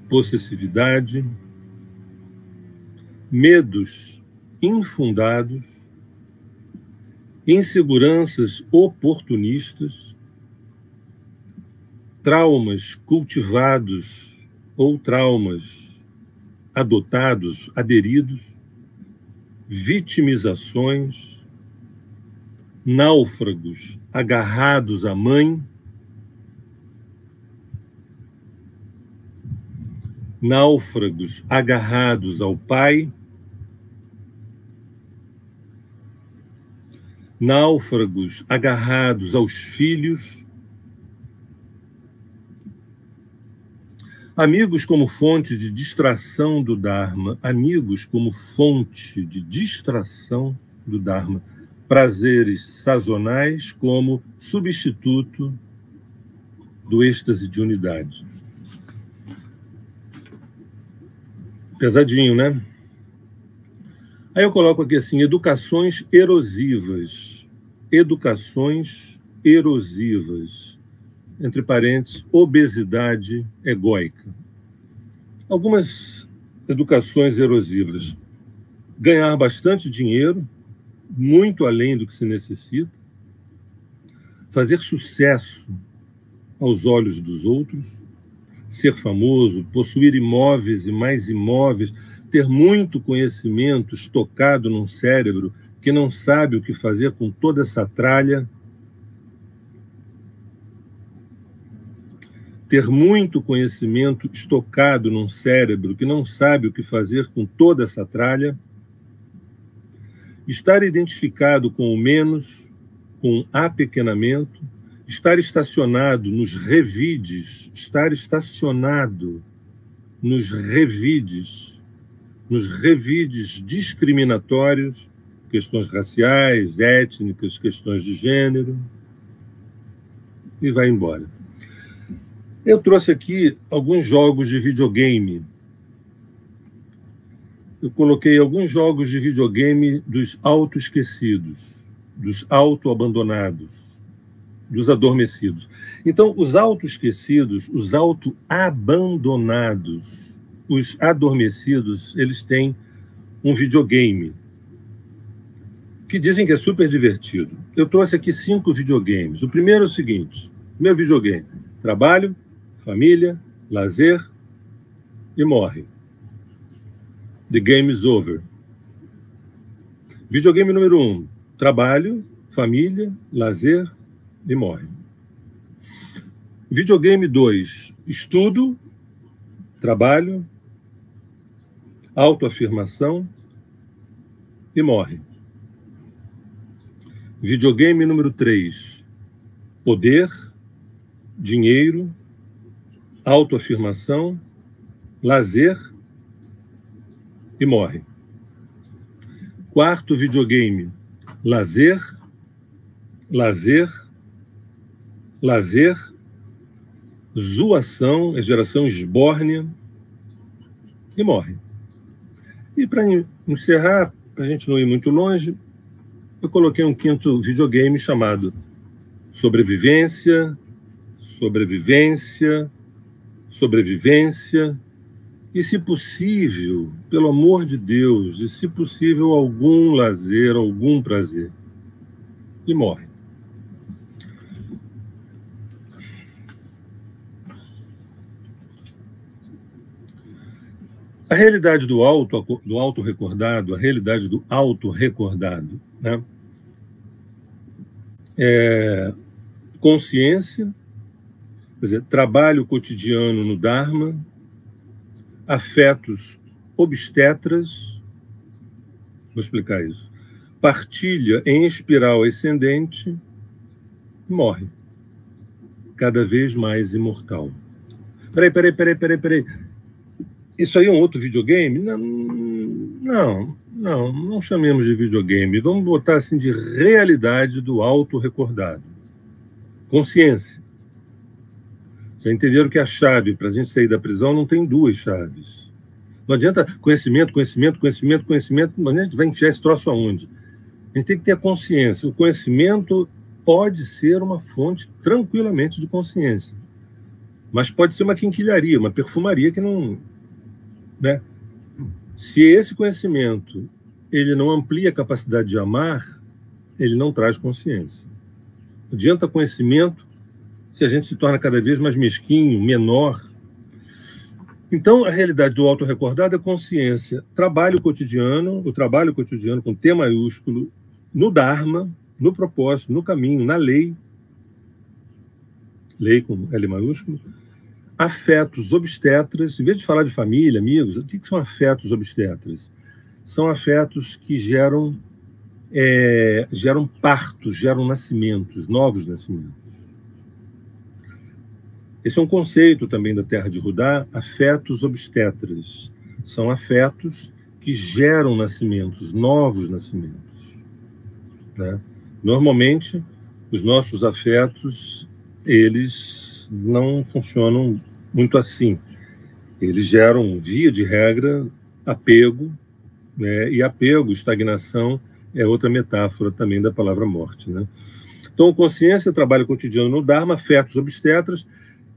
possessividade, medos infundados, inseguranças oportunistas, traumas cultivados ou traumas adotados, aderidos, vitimizações, náufragos agarrados à mãe, náufragos agarrados ao pai, náufragos agarrados aos filhos, amigos como fonte de distração do Dharma, amigos como fonte de distração do Dharma, prazeres sazonais como substituto do êxtase de unidade. Pesadinho, né? Aí eu coloco aqui assim, educações erosivas. Educações erosivas. Entre parênteses, obesidade egóica. Algumas educações erosivas. Ganhar bastante dinheiro, muito além do que se necessita. Fazer sucesso aos olhos dos outros. Ser famoso, possuir imóveis e mais imóveis, ter muito conhecimento estocado num cérebro que não sabe o que fazer com toda essa tralha. Ter muito conhecimento estocado num cérebro que não sabe o que fazer com toda essa tralha. Estar identificado com o menos, com o apequenamento. Estar estacionado nos revides, estar estacionado nos revides discriminatórios, questões raciais, étnicas, questões de gênero, e vai embora. Eu trouxe aqui alguns jogos de videogame. Eu coloquei alguns jogos de videogame dos auto-esquecidos, dos auto-abandonados, dos adormecidos. Então, os auto-esquecidos, os auto-abandonados, os adormecidos, eles têm um videogame que dizem que é super divertido. Eu trouxe aqui 5 videogames. O primeiro é o seguinte, meu videogame, trabalho, família, lazer e morre. The game is over. Videogame número 1, trabalho, família, lazer e morre. Videogame 2, estudo, trabalho, autoafirmação e morre. Videogame número 3, poder, dinheiro, autoafirmação, lazer e morre. Quarto videogame, lazer, zoação, geração esbórnia e morre. E para encerrar, para a gente não ir muito longe, eu coloquei um 5º videogame chamado sobrevivência, e, se possível, pelo amor de Deus, e se possível, algum lazer, algum prazer. E morre. A realidade do autorrecordado, a realidade do autorrecordado, né? É consciência, quer dizer, trabalho cotidiano no Dharma, afetos obstetras, vou explicar isso, partilha em espiral ascendente, morre, cada vez mais imortal. Peraí. Isso aí é um outro videogame? Não chamemos de videogame. Vamos botar assim de realidade do autorrecordado. Consciência. Já entenderam que a chave para a gente sair da prisão não tem 2 chaves. Não adianta conhecimento, mas a gente vai enfiar esse troço aonde? A gente tem que ter a consciência. O conhecimento pode ser uma fonte tranquilamente de consciência, mas pode ser uma quinquilharia, uma perfumaria que não... Né? Se esse conhecimento ele não amplia a capacidade de amar, ele não traz consciência. Não adianta conhecimento se a gente se torna cada vez mais mesquinho, menor. Então, a realidade do autorrecordado é consciência. Trabalho cotidiano, o trabalho cotidiano com T maiúsculo, no Dharma, no propósito, no caminho, na lei com L maiúsculo, afetos obstetras, em vez de falar de família, amigos, o que são afetos obstetras? São afetos que geram partos, geram nascimentos, novos nascimentos. Esse é um conceito também da Terra de Rudá, afetos obstetras. São afetos que geram nascimentos, novos nascimentos. Né? Normalmente, os nossos afetos, eles não funcionam muito assim. Eles geram, via de regra, apego, né? E apego, estagnação, é outra metáfora também da palavra morte, né? Então, consciência, trabalho cotidiano no Dharma, fetos obstetras,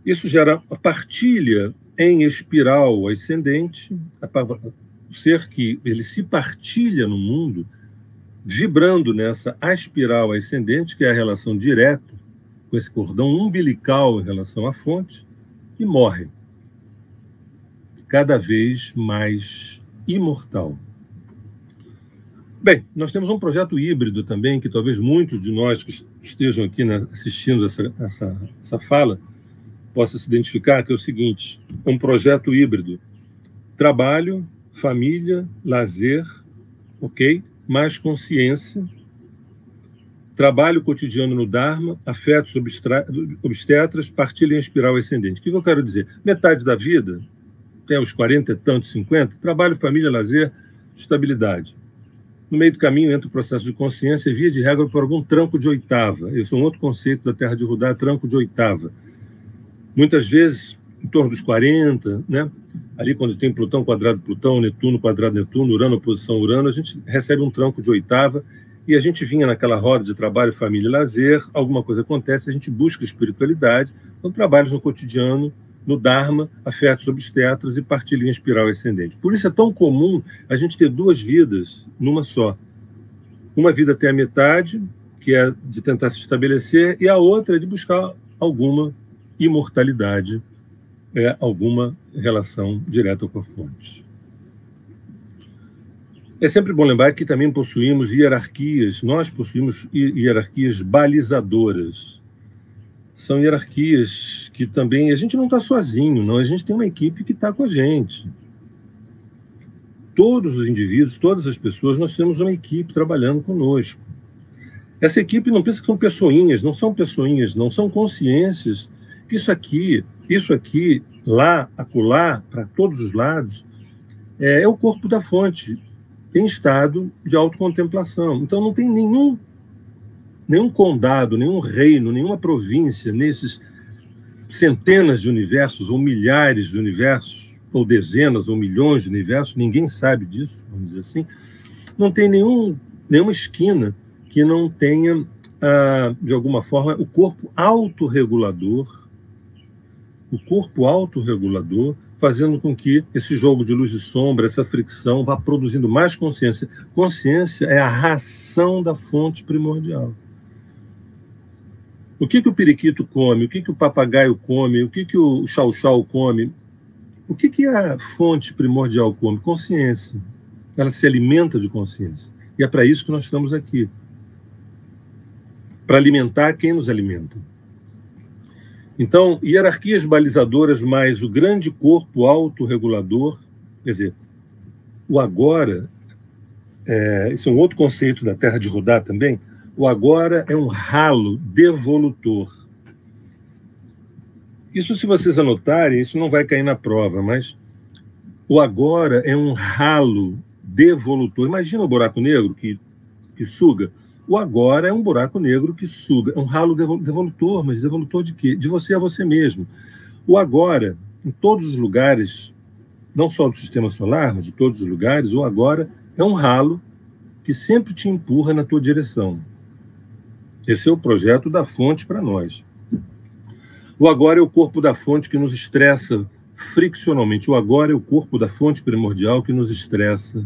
isso gera a partilha em espiral ascendente, o ser que ele se partilha no mundo, vibrando nessa espiral ascendente, que é a relação direta com esse cordão umbilical em relação à fonte, e morre cada vez mais imortal. Bem, nós temos um projeto híbrido também, que talvez muitos de nós que estejam aqui, né, assistindo essa fala possam se identificar, que é o seguinte: é um projeto híbrido. Trabalho, família, lazer, ok? Mais consciência. Trabalho cotidiano no Dharma, afetos obstetras, partilha em espiral ascendente. O que eu quero dizer? Metade da vida, até os 40 e tantos, 50, trabalho, família, lazer, estabilidade. No meio do caminho entra o processo de consciência, via de regra, por algum tranco de oitava. Esse é um outro conceito da Terra de Rudá, tranco de oitava. Muitas vezes, em torno dos 40, né? Ali quando tem Plutão quadrado Plutão, Netuno quadrado Netuno, Urano oposição Urano, a gente recebe um tranco de oitava e a gente vinha naquela roda de trabalho, família e lazer, alguma coisa acontece, a gente busca espiritualidade, então trabalhos no cotidiano, no Dharma, afetos obstetras e partilha em espiral ascendente. Por isso é tão comum a gente ter duas vidas numa só. Uma vida até a metade, que é de tentar se estabelecer, e a outra é de buscar alguma imortalidade, alguma relação direta com a fonte. É sempre bom lembrar que também possuímos hierarquias, nós possuímos hierarquias balizadoras. São hierarquias que também... A gente não está sozinho, não. A gente tem uma equipe que está com a gente. Todos os indivíduos, todas as pessoas, nós temos uma equipe trabalhando conosco. Essa equipe, não pensa que são pessoinhas, não são pessoinhas, não são consciências. Isso aqui, lá, acolá, para todos os lados, é o corpo da fonte, em estado de autocontemplação. Então não tem nenhum condado, nenhum reino, nenhuma província nesses centenas de universos, ou milhares de universos, ou dezenas, ou milhões de universos, ninguém sabe disso, vamos dizer assim, não tem nenhuma esquina que não tenha, de alguma forma, o corpo autorregulador, fazendo com que esse jogo de luz e sombra, essa fricção, vá produzindo mais consciência. Consciência é a ração da fonte primordial. O que o periquito come? O que o papagaio come? O que o chau-chau come? O que a fonte primordial come? Consciência. Ela se alimenta de consciência. E é para isso que nós estamos aqui. Para alimentar quem nos alimenta. Então, hierarquias balizadoras mais o grande corpo autorregulador, quer dizer, o agora, isso é um outro conceito da Terra de Rudá também, o agora é um ralo devolutor. Isso, se vocês anotarem, isso não vai cair na prova, mas o agora é um ralo devolutor. Imagina o buraco negro que suga. O agora é um buraco negro que suga. É um ralo devolutor, mas devolutor de quê? De você a você mesmo. O agora, em todos os lugares, não só do sistema solar, mas de todos os lugares, o agora é um ralo que sempre te empurra na tua direção. Esse é o projeto da fonte para nós. O agora é o corpo da fonte que nos estressa friccionalmente. O agora é o corpo da fonte primordial que nos estressa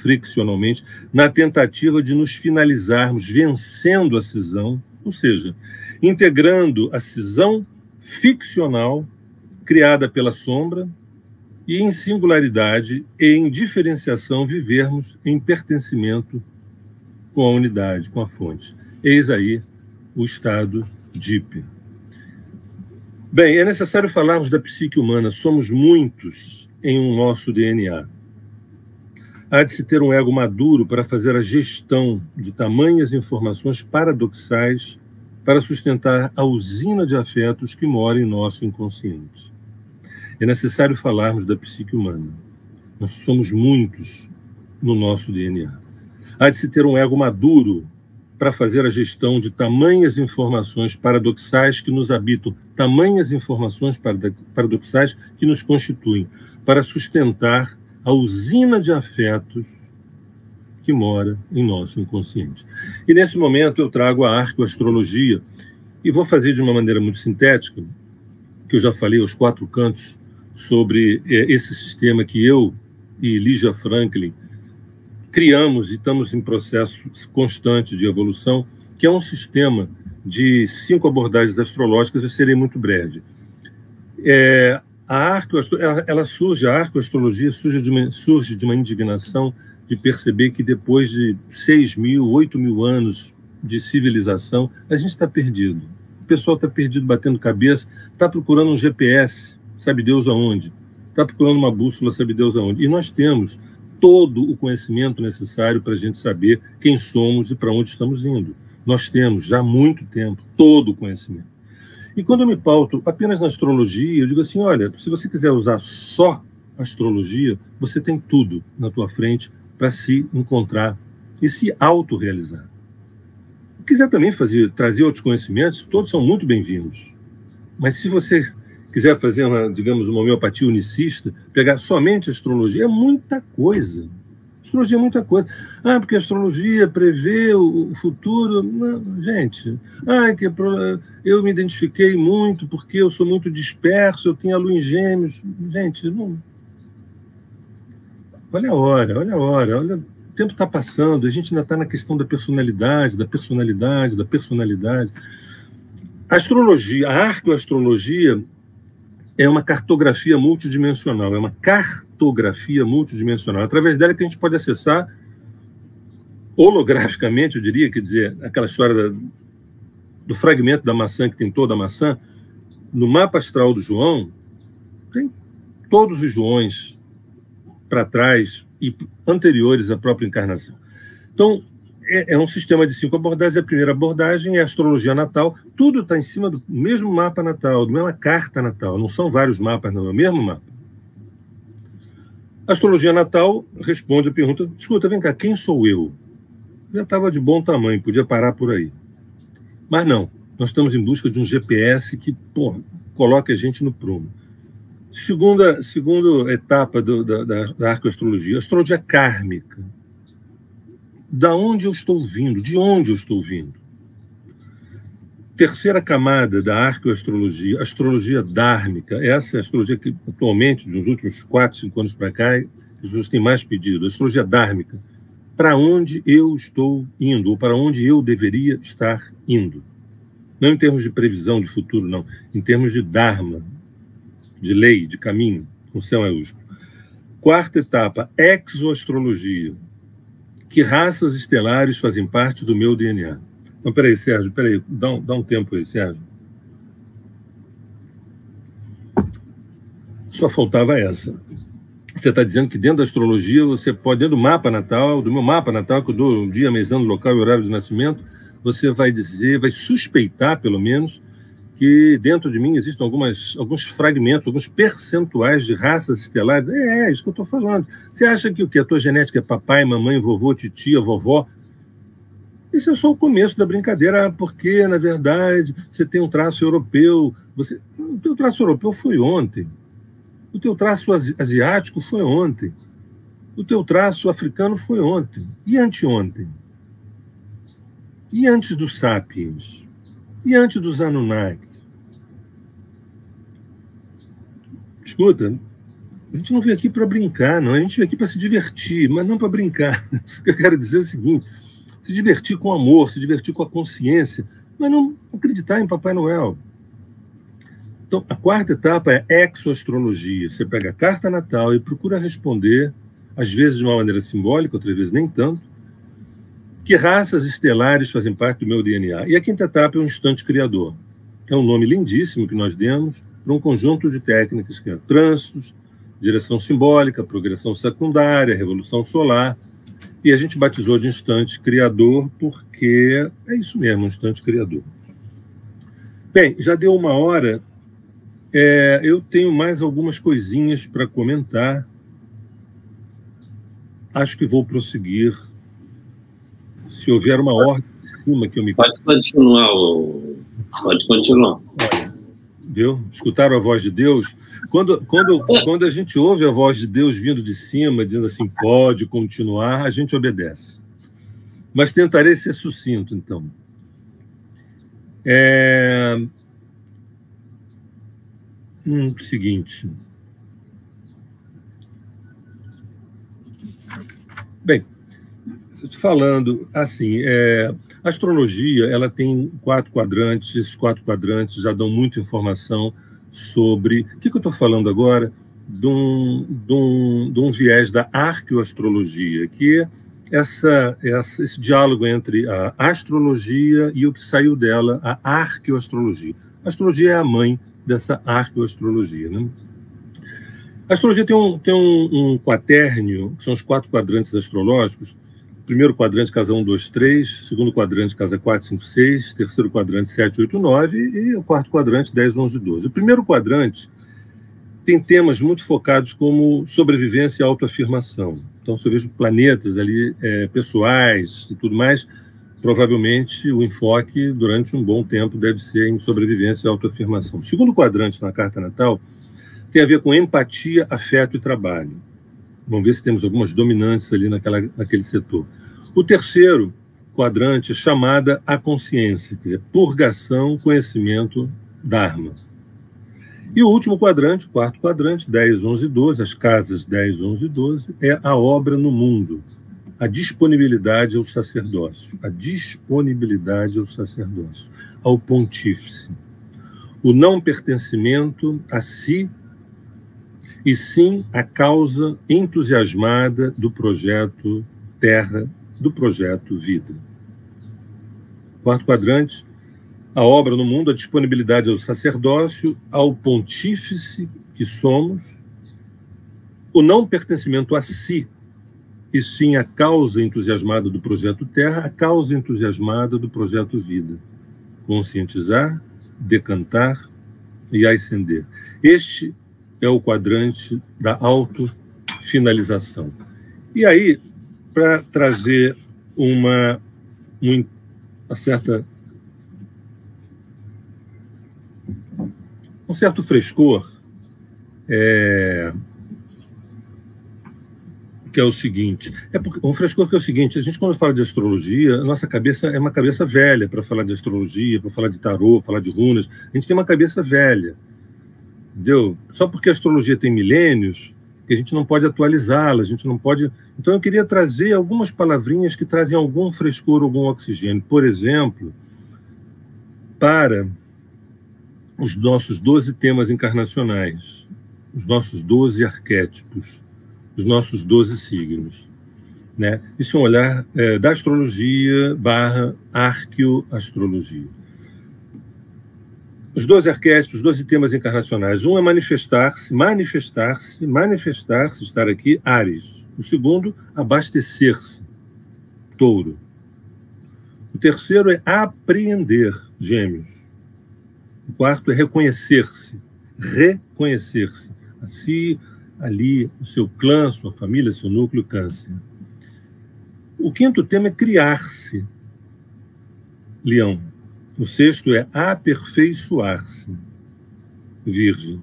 friccionalmente, na tentativa de nos finalizarmos vencendo a cisão, ou seja, integrando a cisão ficcional criada pela sombra e em singularidade e em diferenciação vivermos em pertencimento com a unidade, com a fonte. Eis aí o estado DIP. Bem, é necessário falarmos da psique humana. Somos muitos em um nosso DNA. Há de se ter um ego maduro para fazer a gestão de tamanhas informações paradoxais para sustentar a usina de afetos que mora em nosso inconsciente. É necessário falarmos da psique humana. Nós somos muitos no nosso DNA. Há de se ter um ego maduro para fazer a gestão de tamanhas informações paradoxais que nos habitam, tamanhas informações paradoxais que nos constituem, para sustentar a usina de afetos que mora em nosso inconsciente. E nesse momento eu trago a arqueoastrologia e vou fazer de uma maneira muito sintética, que eu já falei aos 4 cantos sobre esse sistema que eu e Lígia Franklin criamos e estamos em processo constante de evolução, que é um sistema de 5 abordagens astrológicas. Eu serei muito breve. A arqueoastrologia surge de uma indignação de perceber que depois de 6.000, 8.000 anos de civilização, a gente está perdido. O pessoal está perdido, batendo cabeça, está procurando um GPS, sabe Deus aonde, está procurando uma bússola, sabe Deus aonde. E nós temos todo o conhecimento necessário para a gente saber quem somos e para onde estamos indo. Nós temos, já há muito tempo, todo o conhecimento. E quando eu me pauto apenas na astrologia, eu digo assim, olha, se você quiser usar só astrologia, você tem tudo na tua frente para se encontrar e se autorrealizar. Se quiser também trazer outros conhecimentos, todos são muito bem-vindos. Mas se você quiser fazer digamos, uma homeopatia unicista, pegar somente a astrologia, é muita coisa. Astrologia é muita coisa. Porque a astrologia prevê o futuro. Não, gente, eu me identifiquei muito porque eu sou muito disperso, eu tenho a lua em Gêmeos. Gente, não... Olha a hora, olha, o tempo está passando, a gente ainda está na questão da personalidade. A astrologia, a arqueoastrologia é uma cartografia multidimensional, através dela que a gente pode acessar holograficamente, eu diria, quer dizer, aquela história do fragmento da maçã, que tem toda a maçã. No mapa astral do João, tem todos os Joões para trás e anteriores à própria encarnação. Então, é um sistema de 5 abordagens. A primeira abordagem é a astrologia natal. Tudo está em cima do mesmo mapa natal, da mesma carta natal. Não são vários mapas, não, é o mesmo mapa. A astrologia natal responde a pergunta, escuta, vem cá, quem sou eu? Já estava de bom tamanho, podia parar por aí. Mas não, nós estamos em busca de um GPS que, coloque a gente no prumo. Segunda etapa da arqueoastrologia, a astrologia kármica. Da onde eu estou vindo? De onde eu estou vindo? Terceira camada da arqueoastrologia, astrologia dármica. Essa é a astrologia que, atualmente, nos últimos 4, 5 anos para cá, as pessoas têm mais pedido. A astrologia dármica. Para onde eu estou indo, ou para onde eu deveria estar indo. Não em termos de previsão de futuro, não. Em termos de dharma, de lei, de caminho, com céu maiúsculo. Quarta etapa, exoastrologia. Que raças estelares fazem parte do meu DNA? Então, peraí, Sérgio, dá um tempo aí, Sérgio. Só faltava essa. Você está dizendo que dentro da astrologia, você pode, dentro do mapa natal, do meu mapa natal, que eu dou o dia, mês, ano, local e horário de nascimento, você vai dizer, vai suspeitar, pelo menos, que dentro de mim existem alguns fragmentos, alguns percentuais de raças estelares. É isso que eu estou falando. Você acha que o quê? A tua genética é papai, mamãe, vovô, titia, vovó? Isso é só o começo da brincadeira, porque, na verdade, você tem um traço europeu. O teu traço europeu foi ontem. O teu traço asiático foi ontem. O teu traço africano foi ontem. E anteontem? E antes dos Sapiens? E antes dos Anunnaki? Escuta, a gente não veio aqui para brincar, não. A gente veio aqui para se divertir, mas não para brincar. O que eu quero dizer é o seguinte, se divertir com amor, se divertir com a consciência, mas não acreditar em Papai Noel. Então, a quarta etapa é exoastrologia. Você pega a carta natal e procura responder, às vezes de uma maneira simbólica, outras vezes nem tanto, que raças estelares fazem parte do meu DNA. E a quinta etapa é um instante criador. É um nome lindíssimo que nós demos para um conjunto de técnicas que é trânsitos, direção simbólica, progressão secundária, revolução solar. E a gente batizou de instante criador porque é isso mesmo, um instante criador. Bem, já deu 1 hora. Eu tenho mais algumas coisinhas para comentar. Acho que vou prosseguir. Se houver uma ordem de cima que eu me... Pode continuar. Pode continuar. Entendeu? Escutaram a voz de Deus? Quando a gente ouve a voz de Deus vindo de cima, dizendo assim, pode continuar, a gente obedece. Mas tentarei ser sucinto, então. Seguinte. Bem, falando assim, a astrologia ela tem 4 quadrantes, esses 4 quadrantes já dão muita informação sobre... O que eu estou falando agora? De um viés da arqueoastrologia, que é esse diálogo entre a astrologia e o que saiu dela, a arqueoastrologia. A astrologia é a mãe dessa arqueoastrologia, né? A astrologia tem um quaternio, que são os 4 quadrantes astrológicos. Primeiro quadrante, casa 1, 2, 3. Segundo quadrante, casa 4, 5, 6. Terceiro quadrante, 7, 8, 9. E o quarto quadrante, 10, 11, 12. O primeiro quadrante tem temas muito focados como sobrevivência e autoafirmação. Então, se eu vejo planetas ali pessoais e tudo mais, provavelmente o enfoque durante um bom tempo deve ser em sobrevivência e autoafirmação. O segundo quadrante na carta natal tem a ver com empatia, afeto e trabalho. Vamos ver se temos algumas dominantes ali naquele setor. O terceiro quadrante é chamada a consciência, quer dizer, purgação, conhecimento, dharma. E o último quadrante, o quarto quadrante, 10, 11 e 12, as casas 10, 11 e 12, é a obra no mundo, a disponibilidade ao sacerdócio, ao pontífice, o não pertencimento a si, e sim a causa entusiasmada do projeto Terra, do projeto Vida. Quarto quadrante, a obra no mundo, a disponibilidade ao sacerdócio, ao pontífice que somos, o não pertencimento a si, e sim a causa entusiasmada do projeto Terra, a causa entusiasmada do projeto Vida. Conscientizar, decantar e ascender. Este é o quadrante da autofinalização. E aí, para trazer um certo frescor, que é o seguinte, um frescor que é o seguinte, a gente quando fala de astrologia, a nossa cabeça é uma cabeça velha para falar de astrologia, para falar de tarô, falar de runas, a gente tem uma cabeça velha. Entendeu? Só porque a astrologia tem milênios, que a gente não pode atualizá-la, a gente não pode... Então eu queria trazer algumas palavrinhas que trazem algum frescor, algum oxigênio. Por exemplo, para os nossos 12 temas encarnacionais, os nossos 12 arquétipos, os nossos 12 signos, né? Isso é um olhar da astrologia / arqueoastrologia. Os 12 arquétipos, os 12 temas encarnacionais. Um é manifestar-se, estar aqui, Áries. O segundo, abastecer-se, Touro. O terceiro é apreender, Gêmeos. O quarto é reconhecer-se, a si, ali, o seu clã, sua família, seu núcleo, Câncer. O quinto tema é criar-se, Leão. O sexto é aperfeiçoar-se, Virgem.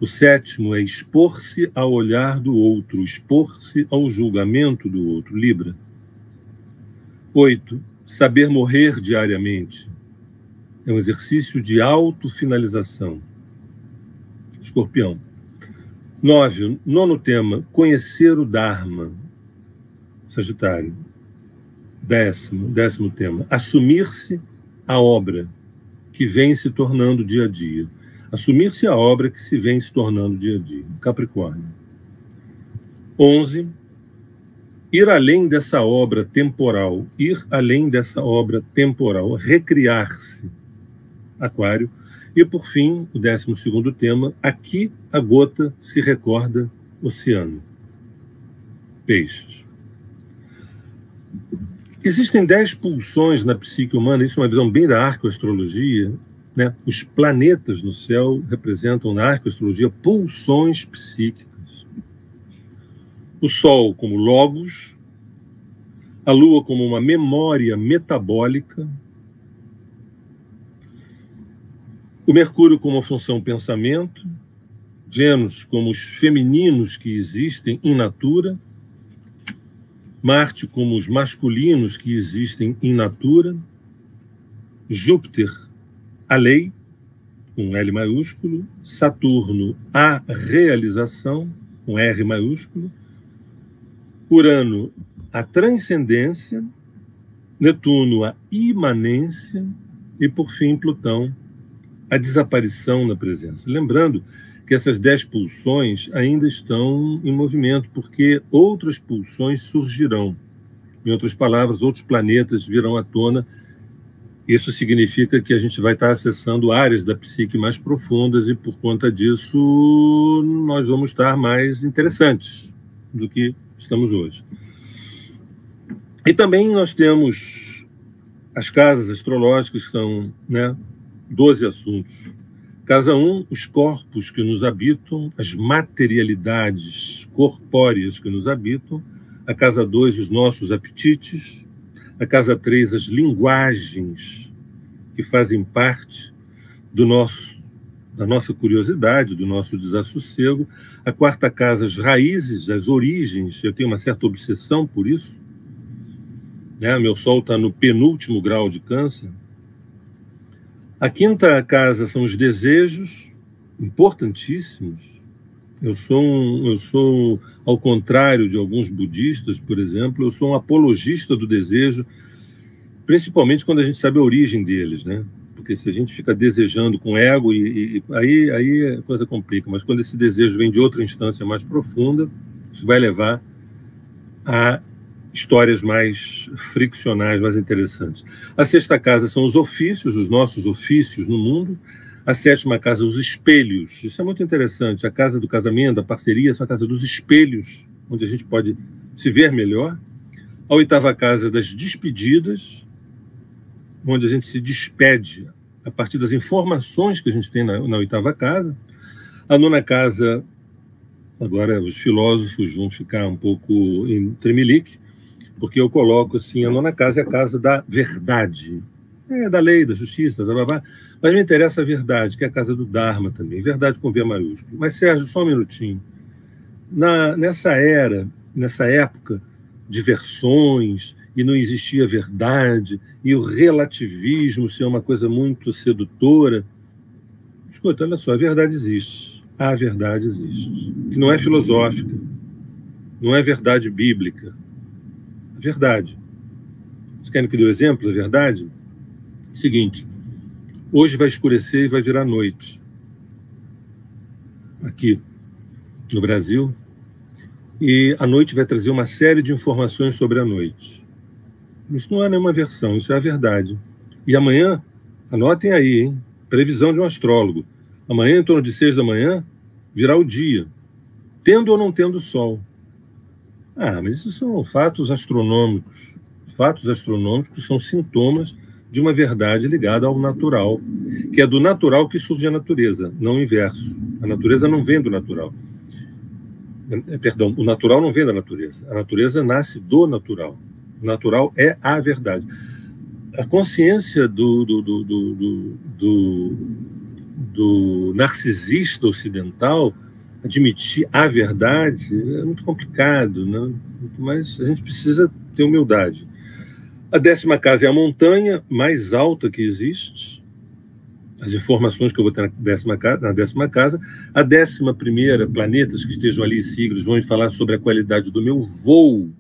O sétimo é expor-se ao olhar do outro, expor-se ao julgamento do outro, Libra. 8. Saber morrer diariamente. É um exercício de autofinalização, Escorpião. 9. Nono tema, conhecer o Dharma, Sagitário. 10º tema, assumir-se a obra que vem se tornando dia a dia. Assumir-se a obra que se vem se tornando dia a dia. Capricórnio. 11. Ir além dessa obra temporal. Recriar-se. Aquário. E, por fim, o 12º tema, aqui a gota se recorda oceano. Peixes. Existem 10 pulsões na psique humana, isso é uma visão bem da arqueoastrologia, né? Os planetas no céu representam na arqueoastrologia pulsões psíquicas. O Sol como logos, a Lua como uma memória metabólica, O Mercúrio como função pensamento, Vênus como os femininos que existem in natura, Marte como os masculinos que existem in natura, Júpiter, a lei, com L maiúsculo, Saturno, a realização, com R maiúsculo, Urano, a transcendência, Netuno, a imanência e, por fim, Plutão, a desaparição na presença. Lembrando que essas 10 pulsões ainda estão em movimento, porque outras pulsões surgirão. Em outras palavras, outros planetas virão à tona. Isso significa que a gente vai estar acessando áreas da psique mais profundas e, por conta disso, nós vamos estar mais interessantes do que estamos hoje. E também nós temos as casas astrológicas, que são 12 assuntos. Casa 1, os corpos que nos habitam, as materialidades corpóreas que nos habitam. A casa 2, os nossos apetites. A casa 3, as linguagens que fazem parte da nossa curiosidade, do nosso desassossego. A quarta casa, as raízes, as origens. Eu tenho uma certa obsessão por isso. Meu Sol está no penúltimo grau de Câncer. A quinta casa são os desejos, importantíssimos. Eu sou, ao contrário de alguns budistas, por exemplo, eu sou um apologista do desejo, principalmente quando a gente sabe a origem deles, Porque se a gente fica desejando com ego, aí a coisa complica. Mas quando esse desejo vem de outra instância mais profunda, isso vai levar a histórias mais friccionais, mais interessantes. A sexta casa são os ofícios, os nossos ofícios no mundo. A sétima casa, os espelhos. Isso é muito interessante. A casa do casamento, da parceria, são a casa dos espelhos, onde a gente pode se ver melhor. A oitava casa, das despedidas, onde a gente se despede a partir das informações que a gente tem na oitava casa. A nona casa, agora os filósofos vão ficar um pouco em tremelique, porque eu coloco assim, a nona casa é a casa da verdade, da lei, da justiça, mas me interessa a verdade, que é a casa do Dharma também, verdade com V maiúsculo. Mas, Sérgio, só um minutinho. Nessa época de versões, e não existia verdade, e o relativismo ser uma coisa muito sedutora, escuta, olha só, a verdade existe. A verdade existe. Que não é filosófica, não é verdade bíblica. Verdade. Vocês querem que eu dê um exemplo da verdade? Seguinte, hoje vai escurecer e vai virar noite. Aqui no Brasil. E a noite vai trazer uma série de informações sobre a noite. Isso não é nenhuma versão, isso é a verdade. E amanhã, anotem aí, hein? Previsão de um astrólogo. Amanhã, em torno de 6 da manhã, virá o dia. Tendo ou não tendo sol. Mas isso são fatos astronômicos. Fatos astronômicos são sintomas de uma verdade ligada ao natural, que é do natural que surge a natureza, não o inverso. A natureza não vem do natural. Perdão, o natural não vem da natureza. A natureza nasce do natural. O natural é a verdade. A consciência do narcisista ocidental admitir a verdade é muito complicado, mas a gente precisa ter humildade. A 10ª casa é a montanha mais alta que existe. As informações que eu vou ter na 10ª casa. A 11ª, planetas que estejam ali, siglas, vão falar sobre a qualidade do meu voo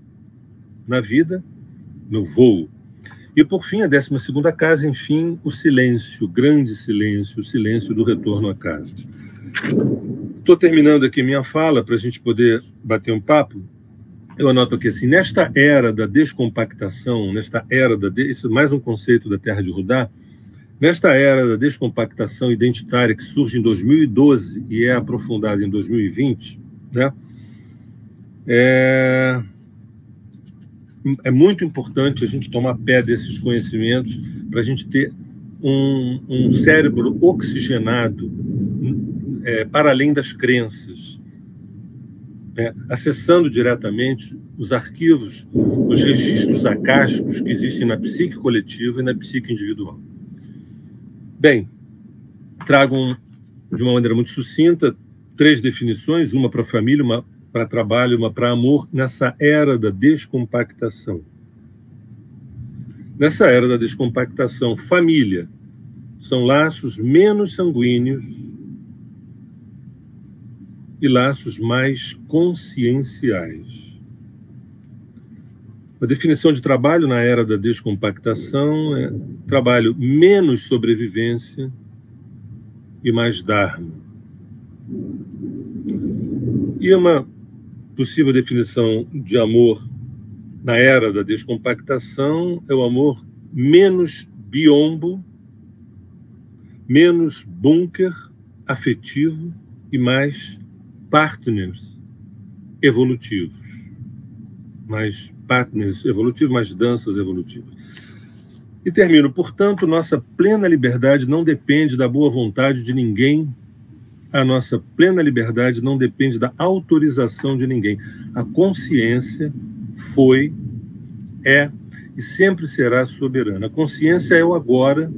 na vida, meu voo. E, por fim, a 12ª casa, enfim, o silêncio, o grande silêncio, o silêncio do retorno à casa. Estou terminando aqui minha fala para a gente poder bater um papo. Eu anoto aqui assim, nesta era da descompactação, isso é mais um conceito da Terra de Rudá, nesta era da descompactação identitária que surge em 2012 e é aprofundada em 2020, é muito importante a gente tomar pé desses conhecimentos para a gente ter um cérebro oxigenado para além das crenças, acessando diretamente os arquivos, os registros acásticos que existem na psique coletiva e na psique individual. Bem, trago, de uma maneira muito sucinta, 3 definições, uma para família, uma para trabalho, uma para amor, nessa era da descompactação. Nessa era da descompactação, família são laços menos sanguíneos e laços mais conscienciais. A definição de trabalho na era da descompactação é trabalho menos sobrevivência e mais dharma. E uma possível definição de amor na era da descompactação é o amor menos biombo, menos bunker afetivo e mais partners evolutivos. Mais partners evolutivos, mais danças evolutivas. E termino, portanto, nossa plena liberdade não depende da boa vontade de ninguém. A nossa plena liberdade não depende da autorização de ninguém. A consciência foi, é e sempre será soberana. A consciência é o agora,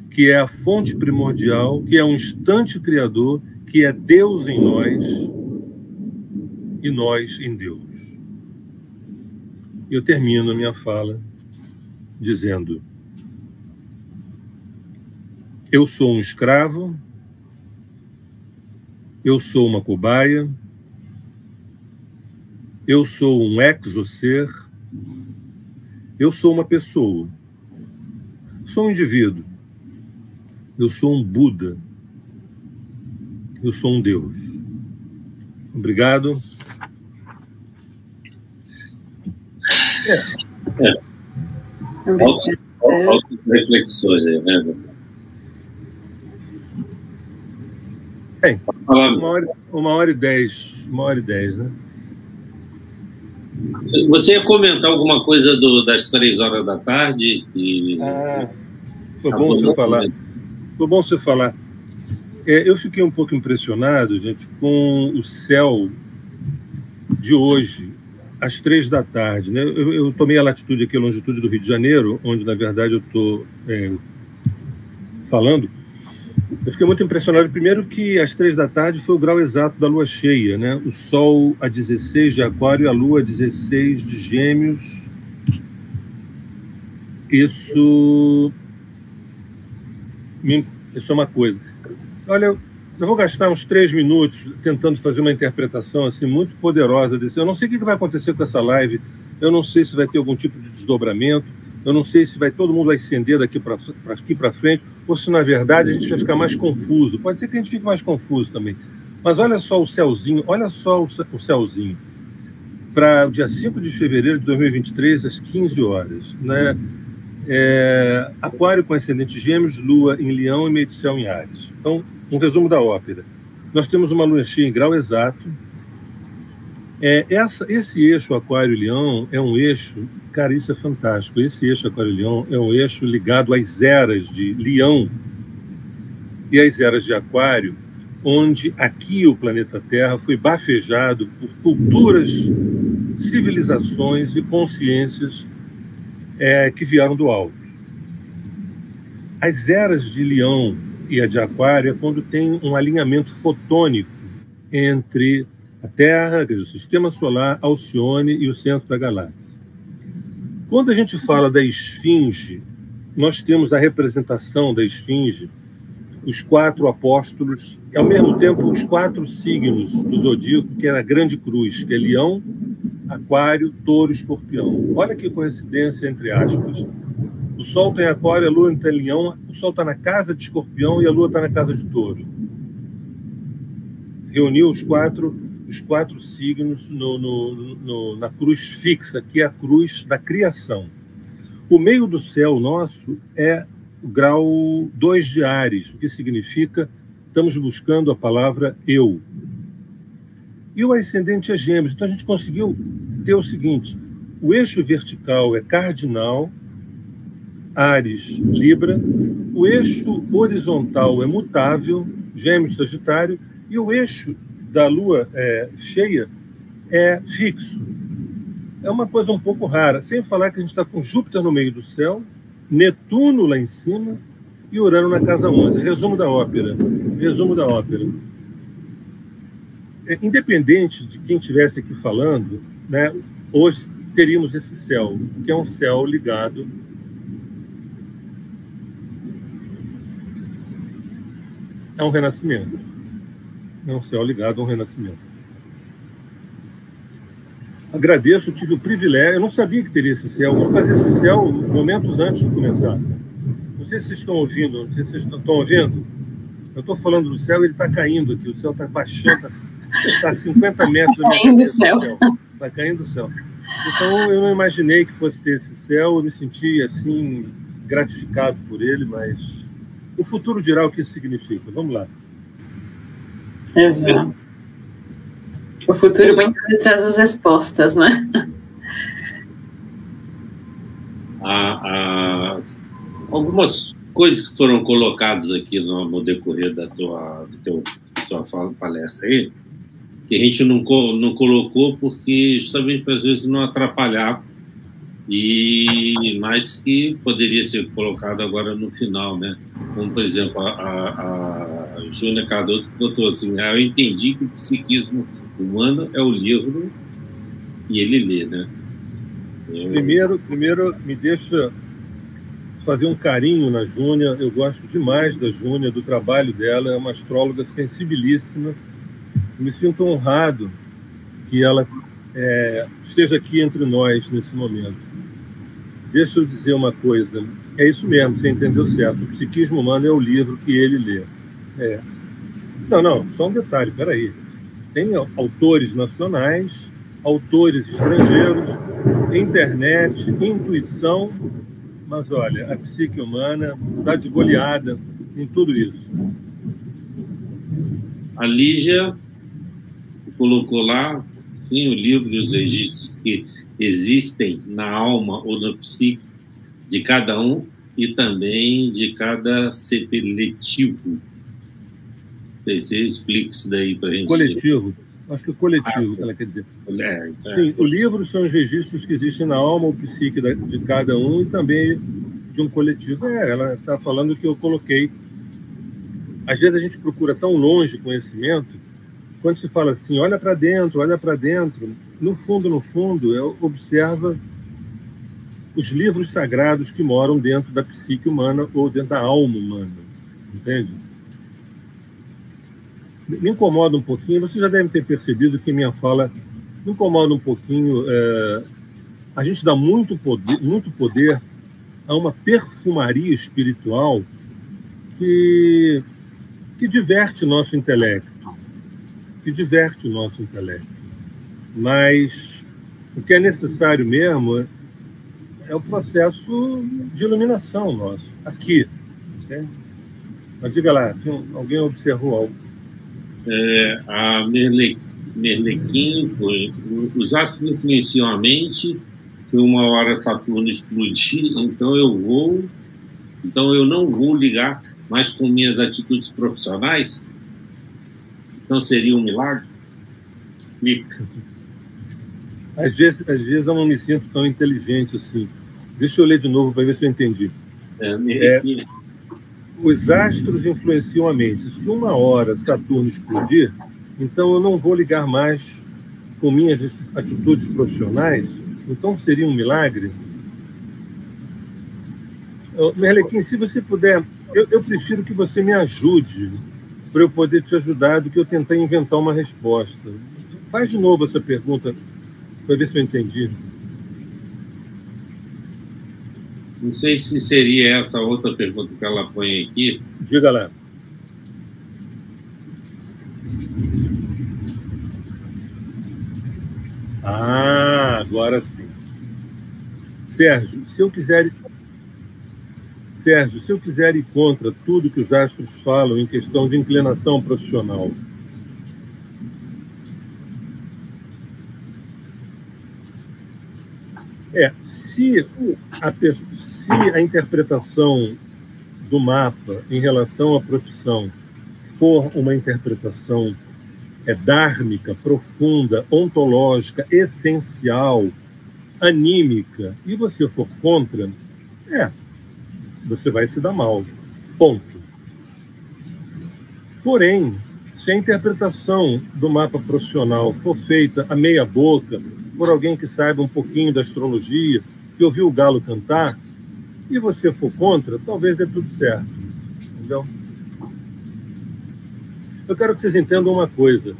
que é a fonte primordial, que é um instante criador, que é Deus em nós e nós em Deus. Eu termino a minha fala dizendo: eu sou um escravo, eu sou uma cobaia, eu sou um exoser, eu sou uma pessoa, sou um indivíduo, eu sou um Buda, eu sou um Deus. Obrigado. Altas reflexões aí, né? Bem, 1h10, né? Você ia comentar alguma coisa das 3 horas da tarde? Foi bom você falar. Foi bom você falar. Eu fiquei um pouco impressionado, gente, com o céu de hoje, às 3 da tarde. Né? Eu tomei a latitude aqui, a longitude do Rio de Janeiro, onde, na verdade, eu estou falando. Eu fiquei muito impressionado, primeiro, que às 3 da tarde foi o grau exato da lua cheia, né? O Sol a 16 de Aquário e a Lua a 16 de Gêmeos. Isso é uma coisa. Olha, eu vou gastar uns 3 minutos tentando fazer uma interpretação assim, muito poderosa desse. Eu não sei o que vai acontecer com essa live, eu não sei se vai ter algum tipo de desdobramento, eu não sei se todo mundo vai ascender daqui para frente, ou se, na verdade, a gente vai ficar mais confuso. Pode ser que a gente fique mais confuso também. Mas olha só o céuzinho, o céuzinho. Para o dia 5 de fevereiro de 2023, às 15 horas. Né? Aquário com ascendente Gêmeos, Lua em Leão e meio do céu em Áries. Então, um resumo da ópera. Nós temos uma lua cheia em grau exato. Esse eixo Aquário-Leão é um eixo, cara, isso é fantástico. Esse eixo Aquário-Leão é um eixo ligado às eras de Leão e às eras de Aquário, onde aqui o planeta Terra foi bafejado por culturas, civilizações e consciências que vieram do alto. As eras de Leão e a de Aquário é quando tem um alinhamento fotônico entre a Terra, quer dizer, o Sistema Solar, Alcione e o centro da galáxia. Quando a gente fala da esfinge, nós temos da representação da esfinge os 4 apóstolos e, ao mesmo tempo, os 4 signos do zodíaco, que é a grande cruz, que é Leão, Aquário, Touro e Escorpião. Olha que coincidência, entre aspas. O Sol está em Aquário, a Lua está em Leão, o Sol está na casa de Escorpião e a Lua está na casa de Touro. Reuniu os quatro signos na cruz fixa, que é a cruz da criação. O meio do céu nosso é o grau 2 de Áries, o que significa estamos buscando a palavra eu. E o ascendente é Gêmeos. Então a gente conseguiu ter o seguinte: o eixo vertical é cardinal, Áries, Libra, o eixo horizontal é mutável, Gêmeos, Sagitário, e o eixo da Lua cheia é fixo. É uma coisa um pouco rara, sem falar que a gente está com Júpiter no meio do céu, Netuno lá em cima e Urano na casa 11. Resumo da ópera. Resumo da ópera. Independente de quem estivesse aqui falando, né, hoje teríamos esse céu, que é um céu ligado a um renascimento. É um céu ligado a um renascimento. Agradeço, tive o privilégio, eu não sabia que teria esse céu, vou fazer esse céu momentos antes de começar. Não sei se vocês estão ouvindo, não sei se vocês estão ouvindo. Eu estou falando do céu, ele está caindo aqui, o céu está baixando, está a 50 metros da minha cabeça do céu. Está caindo do céu. Então, eu não imaginei que fosse ter esse céu, eu me senti, assim, gratificado por ele, mas o futuro dirá o que isso significa. Vamos lá. Exato. O futuro muitas vezes traz as respostas, né? Algumas coisas que foram colocadas aqui no decorrer da tua palestra aí, que a gente não colocou porque justamente às vezes não atrapalhar, mas que poderia ser colocado agora no final, né? Como, por exemplo, a Júnia Cardoso botou assim, eu entendi que o psiquismo humano é o livro e ele lê, né? Primeiro me deixa fazer um carinho na Júnia. Eu gosto demais da Júnia, do trabalho dela. É uma astróloga sensibilíssima. Me sinto honrado que ela esteja aqui entre nós nesse momento. Deixa eu dizer uma coisa. É isso mesmo, você entendeu certo. O psiquismo humano é o livro que ele lê. Não, só um detalhe, peraí. Tem autores nacionais, autores estrangeiros, internet, intuição, mas olha, a psique humana está de goleada em tudo isso. A Lígia colocou lá, sim, o livro e os registros que existem na alma ou na psique de cada um e também de cada sepeletivo. Não sei se você explica isso daí para a gente. Coletivo. Acho que é coletivo, ela quer dizer. Sim, o livro são os registros que existem na alma ou psique de cada um e também de um coletivo. Ela está falando que eu coloquei. Às vezes a gente procura tão longe conhecimento, quando se fala assim, olha para dentro, no fundo, observa os livros sagrados que moram dentro da psique humana ou dentro da alma humana. Entende? Me incomoda um pouquinho, vocês já devem ter percebido que minha fala me incomoda um pouquinho. A gente dá muito poder a uma perfumaria espiritual que diverte o nosso intelecto. Mas o que é necessário mesmo é o processo de iluminação nosso, aqui. Né? Mas diga lá, alguém observou algo? A Merlequim foi. Os astros influenciam a mente, que uma hora Saturno explodir, então eu não vou ligar mais com minhas atitudes profissionais? Então seria um milagre? Às vezes eu não me sinto tão inteligente assim. Deixa eu ler de novo para ver se eu entendi. Os astros influenciam a mente. Se uma hora Saturno explodir, então eu não vou ligar mais com minhas atitudes profissionais? Então seria um milagre? Merlequim, se você puder, eu prefiro que você me ajude para eu poder te ajudar do que eu tentar inventar uma resposta. Faz de novo essa pergunta para ver se eu entendi. Não sei se seria essa outra pergunta que ela põe aqui. Diga lá. Agora sim. Sérgio, se eu quiser ir contra tudo que os astros falam em questão de inclinação profissional, se a interpretação do mapa em relação à profissão for uma interpretação dármica, profunda, ontológica, essencial, anímica, e você for contra, você vai se dar mal. Ponto. Porém, se a interpretação do mapa profissional for feita a meia boca, por alguém que saiba um pouquinho da astrologia, que ouviu o galo cantar, e você for contra, talvez dê tudo certo. Entendeu? Eu quero que vocês entendam uma coisa.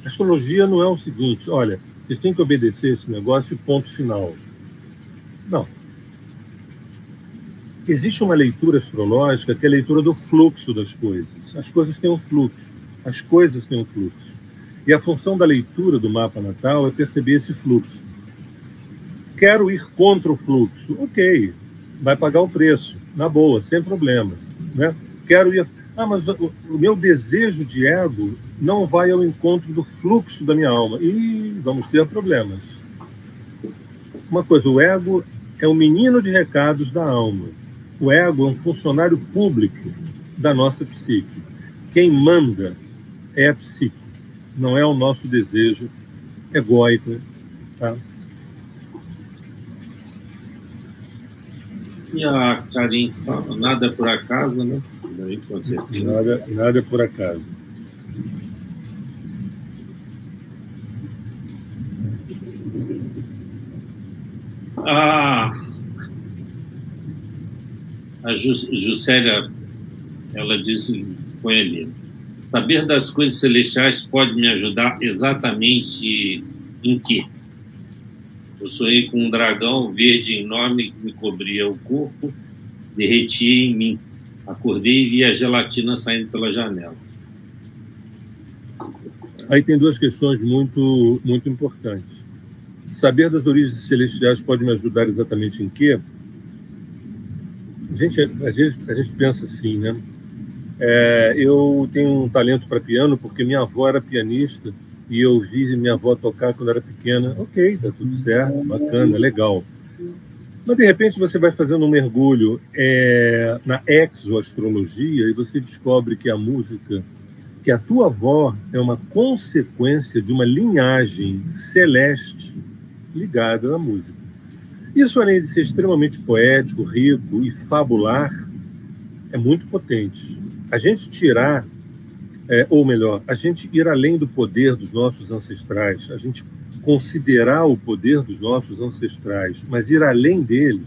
Astrologia não é o seguinte, olha, vocês têm que obedecer esse negócio, ponto final. Não. Existe uma leitura astrológica que é a leitura do fluxo das coisas. As coisas têm um fluxo. As coisas têm um fluxo. E a função da leitura do mapa natal é perceber esse fluxo. Quero ir contra o fluxo. Ok, vai pagar o preço. Na boa, sem problema. Né? Quero ir... mas o meu desejo de ego não vai ao encontro do fluxo da minha alma. E vamos ter problemas. Uma coisa, o ego é o menino de recados da alma. O ego é um funcionário público da nossa psique. Quem manda é a psique, não é o nosso desejo egóico. Tá? E a Karin fala, nada é por acaso, né? Com certeza. Nada é por acaso. A Juscelia, ela disse com ele, saber das coisas celestiais pode me ajudar exatamente em quê? Eu sonhei com um dragão verde enorme que me cobria o corpo, derretia em mim. Acordei e vi a gelatina saindo pela janela. Aí tem duas questões muito, muito importantes. Saber das origens celestiais pode me ajudar exatamente em quê? Às vezes a gente pensa assim, né? Eu tenho um talento para piano porque minha avó era pianista e eu vi minha avó tocar quando era pequena. Ok, tá tudo certo, bacana, legal. Mas, de repente, você vai fazendo um mergulho na exoastrologia e você descobre que a música, que a tua avó é uma consequência de uma linhagem celeste ligada à música. Isso, além de ser extremamente poético, rico e fabular, é muito potente. A gente tirar, ou melhor, a gente ir além do poder dos nossos ancestrais, a gente considerar o poder dos nossos ancestrais, mas ir além dele,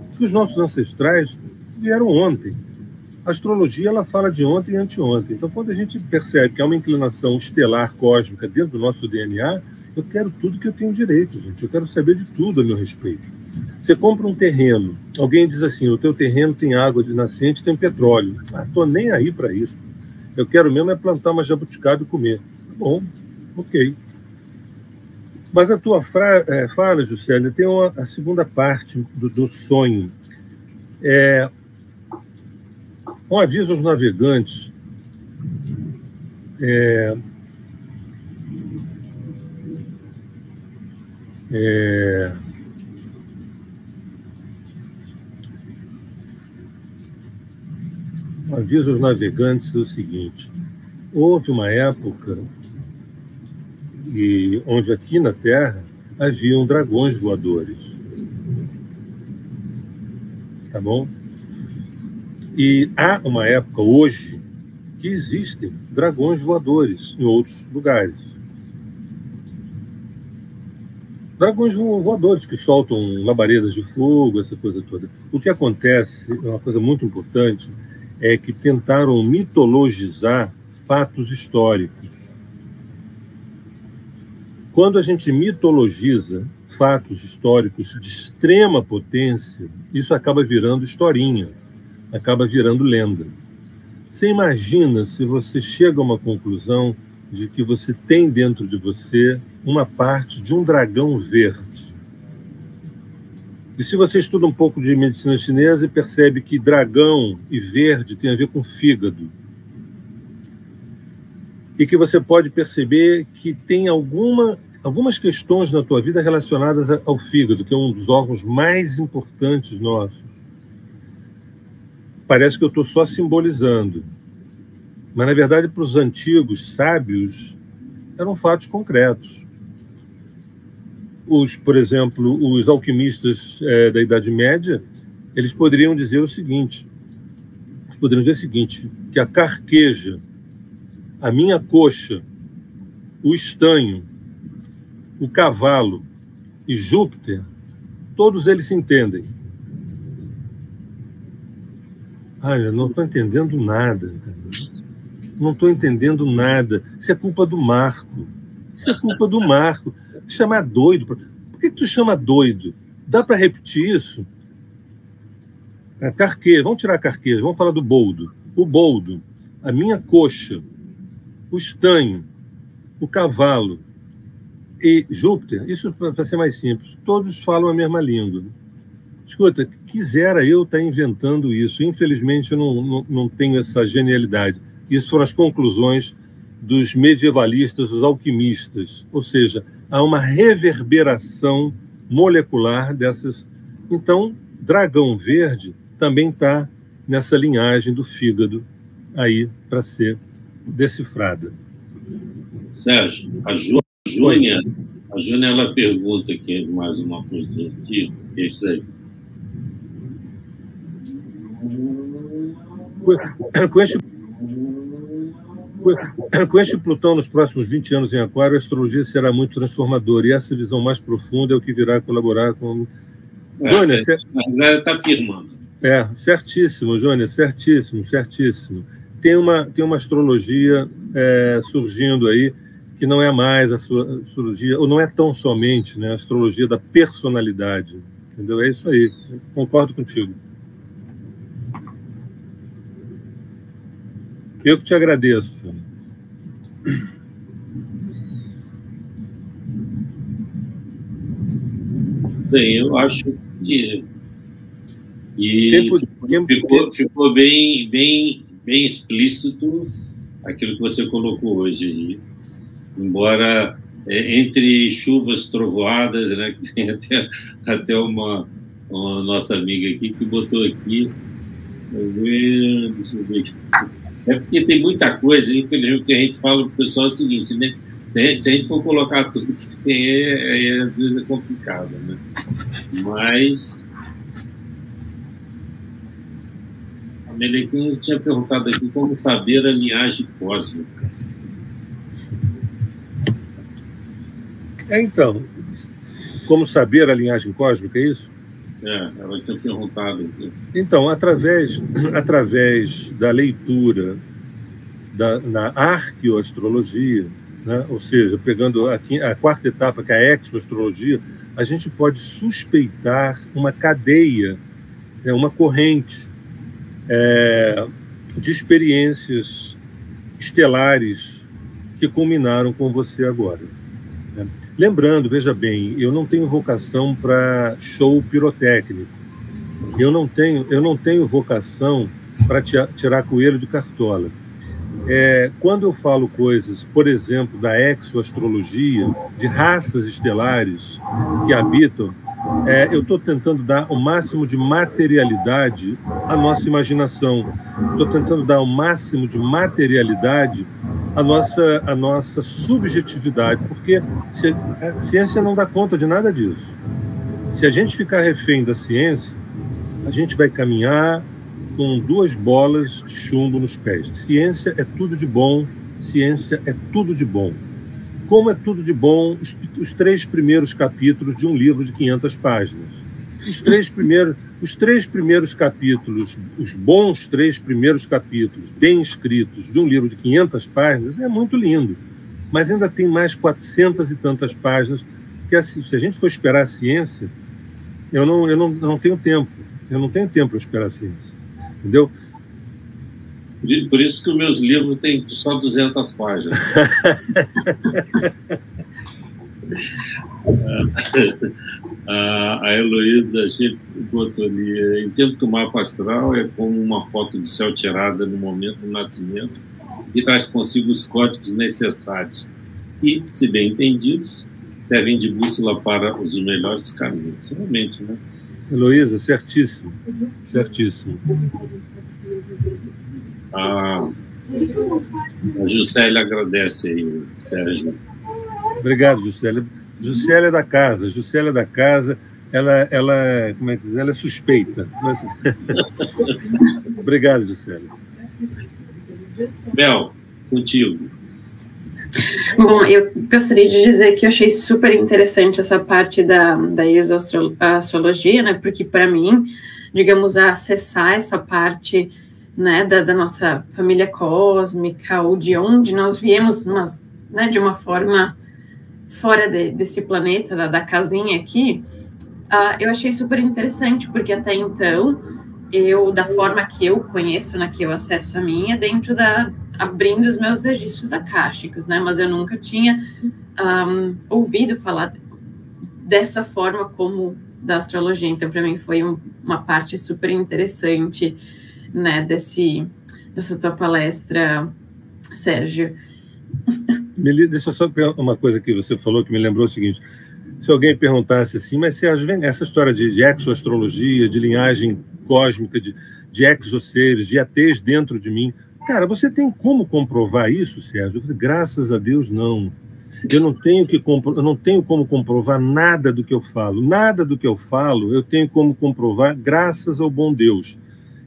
porque os nossos ancestrais vieram ontem. A astrologia, ela fala de ontem e anteontem. Então, quando a gente percebe que há uma inclinação estelar cósmica dentro do nosso DNA, eu quero tudo que eu tenho direito, gente. Eu quero saber de tudo a meu respeito. Você compra um terreno, alguém diz assim, o teu terreno tem água de nascente, tem petróleo. Estou nem aí para isso. Eu quero mesmo é plantar uma jabuticaba e comer. Tá bom, ok. Mas a tua fala, Juscelia, tem a segunda parte do sonho. Um aviso aos navegantes. Um aviso aos navegantes é o seguinte: houve uma época onde aqui na Terra haviam dragões voadores. Tá bom? E há uma época hoje que existem dragões voadores em outros lugares. Dragões voadores que soltam labaredas de fogo, essa coisa toda. O que acontece, é uma coisa muito importante, é que tentaram mitologizar fatos históricos. Quando a gente mitologiza fatos históricos de extrema potência, isso acaba virando historinha, acaba virando lenda. Você imagina se você chega a uma conclusão de que você tem dentro de você uma parte de um dragão verde. E se você estuda um pouco de medicina chinesa e percebe que dragão e verde tem a ver com fígado, e que você pode perceber que tem algumas questões na tua vida relacionadas ao fígado, que é um dos órgãos mais importantes nossos. Parece que eu estou só simbolizando, mas, na verdade, para os antigos sábios, eram fatos concretos. Por exemplo, os alquimistas da Idade Média, eles poderiam dizer o seguinte: poderíamos dizer o seguinte, que a carqueja, a minha coxa, o estanho, o cavalo e Júpiter, todos eles se entendem. Eu não estou entendendo nada. Não estou entendendo nada. Isso é culpa do Marco. Isso é culpa do Marco. Chamar doido. Por que tu chama doido? Dá para repetir isso? A carqueja. Vamos tirar a carqueja. Vamos falar do boldo. O boldo, a minha coxa, o estanho, o cavalo e Júpiter, isso para ser mais simples, todos falam a mesma língua. Escuta, quisera eu estar inventando isso. Infelizmente, eu não tenho essa genialidade. Isso foram as conclusões dos medievalistas, dos alquimistas. Ou seja, há uma reverberação molecular dessas. Então, dragão verde também está nessa linhagem do fígado aí para ser decifrada. Sérgio, a Júnia, ela pergunta aqui mais uma coisa aqui, é isso aí. Com este Plutão nos próximos 20 anos em Aquário, a astrologia será muito transformadora, e essa visão mais profunda é o que virá colaborar com... Jônia, está afirmando. Certíssimo, Jônia, certíssimo. Tem uma astrologia surgindo aí, que não é mais a astrologia, ou não é tão somente, né, a astrologia da personalidade. Entendeu? É isso aí, concordo contigo. Eu que te agradeço, Júnior. Bem, eu acho que ficou bem explícito aquilo que você colocou hoje. Embora entre chuvas trovoadas, né, que tem até uma nossa amiga aqui que botou aqui. Deixa eu ver. É porque tem muita coisa, infelizmente, que a gente fala para o pessoal é o seguinte, né? Se a gente for colocar tudo que tem, às vezes é complicado, né? Mas a Melequim tinha perguntado aqui como saber a linhagem cósmica. Então, como saber a linhagem cósmica, é isso? Ela tinha perguntado aqui. Então, através da leitura na arqueoastrologia, né? Ou seja, pegando aqui a quarta etapa, que é a exoastrologia, a gente pode suspeitar uma cadeia, uma corrente de experiências estelares que culminaram com você agora. Né? Lembrando, veja bem, eu não tenho vocação para show pirotécnico. Eu não tenho vocação para tirar coelho de cartola. Quando eu falo coisas, por exemplo, da exoastrologia, de raças estelares que habitam, eu estou tentando dar o máximo de materialidade à nossa imaginação. Estou tentando dar o máximo de materialidade à nossa subjetividade, porque a ciência não dá conta de nada disso. Se a gente ficar refém da ciência, a gente vai caminhar com 2 bolas de chumbo nos pés. Ciência é tudo de bom, ciência é tudo de bom. Como é tudo de bom os 3 primeiros capítulos de um livro de 500 páginas. Os três primeiros capítulos, os bons 3 primeiros capítulos, bem escritos, de um livro de 500 páginas, é muito lindo. Mas ainda tem mais 400 e tantas páginas, que se a gente for esperar a ciência, eu não tenho tempo. Eu não tenho tempo para esperar a ciência. Entendeu? Por isso que os meus livros têm só 200 páginas. A Heloísa botou ali: entendo que o mapa astral é como uma foto de céu tirada no momento do nascimento e traz consigo os códigos necessários e, se bem entendidos, servem de bússola para os melhores caminhos. Realmente, né? Heloísa, certíssimo. Certíssimo. A Juscelia agradece aí, Sérgio. Obrigado, Juscelia. Juscelia é da casa. como é que diz? Ela é suspeita. Mas... Obrigado, Juscelia. Bel, contigo. Bom, eu gostaria de dizer que eu achei super interessante essa parte da exoastrologia, né? Porque para mim, digamos, acessar essa parte, né, da nossa família cósmica, ou de onde nós viemos, né, de uma forma fora desse planeta, da casinha aqui, eu achei super interessante, porque até então, da forma que eu conheço, né, que eu acesso a minha, dentro abrindo os meus registros akáshicos, né, mas eu nunca tinha ouvido falar dessa forma como da astrologia, então para mim foi uma parte super interessante, né, dessa tua palestra, Sérgio. Deixa eu só perguntar uma coisa que você falou que me lembrou o seguinte: se alguém perguntasse assim, mas se essa história de exoastrologia, de linhagem cósmica, de exoseres, de ETs dentro de mim, cara, você tem como comprovar isso, Sérgio? Graças a Deus, não. Eu não tenho como comprovar nada do que eu falo. Nada do que eu falo eu tenho como comprovar graças ao bom Deus.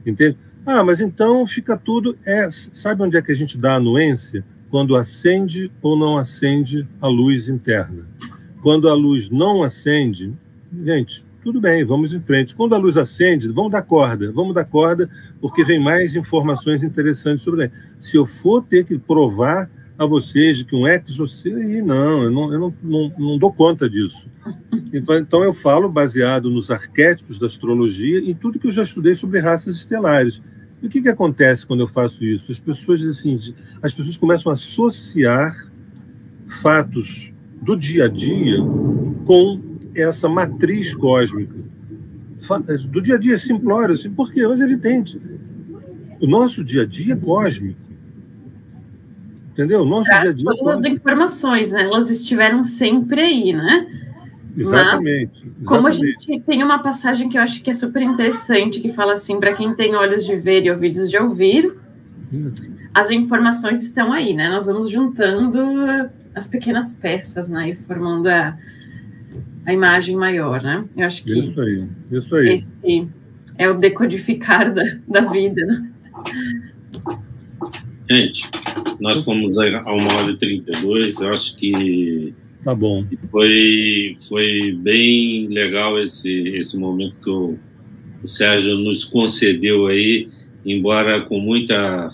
Entende? Mas então fica tudo... Sabe onde é que a gente dá a anuência? Quando acende ou não acende a luz interna. Quando a luz não acende, gente, tudo bem, vamos em frente. Quando a luz acende, vamos dar corda, porque vem mais informações interessantes sobre ela. Se eu for ter que provar a vocês de que um exocer, eu não dou conta disso. Então eu falo baseado nos arquétipos da astrologia e tudo que eu já estudei sobre raças estelares. E o que acontece quando eu faço isso? As pessoas começam a associar fatos do dia a dia com essa matriz cósmica. Do dia a dia é simplório, assim, por quê? Mas é evidente. O nosso dia a dia é cósmico. Entendeu? O nosso dia a dia todas as informações, né? Elas estiveram sempre aí, né? Exatamente. Como a gente tem uma passagem que eu acho que é super interessante, que fala assim, para quem tem olhos de ver e ouvidos de ouvir, as informações estão aí, né? Nós vamos juntando as pequenas peças, né? E formando a imagem maior, né? Eu acho que isso aí. Esse é o decodificar da vida, né? Gente, nós estamos a 1h32, eu acho que tá bom. Foi bem legal esse momento que o Sérgio nos concedeu aí, embora com muita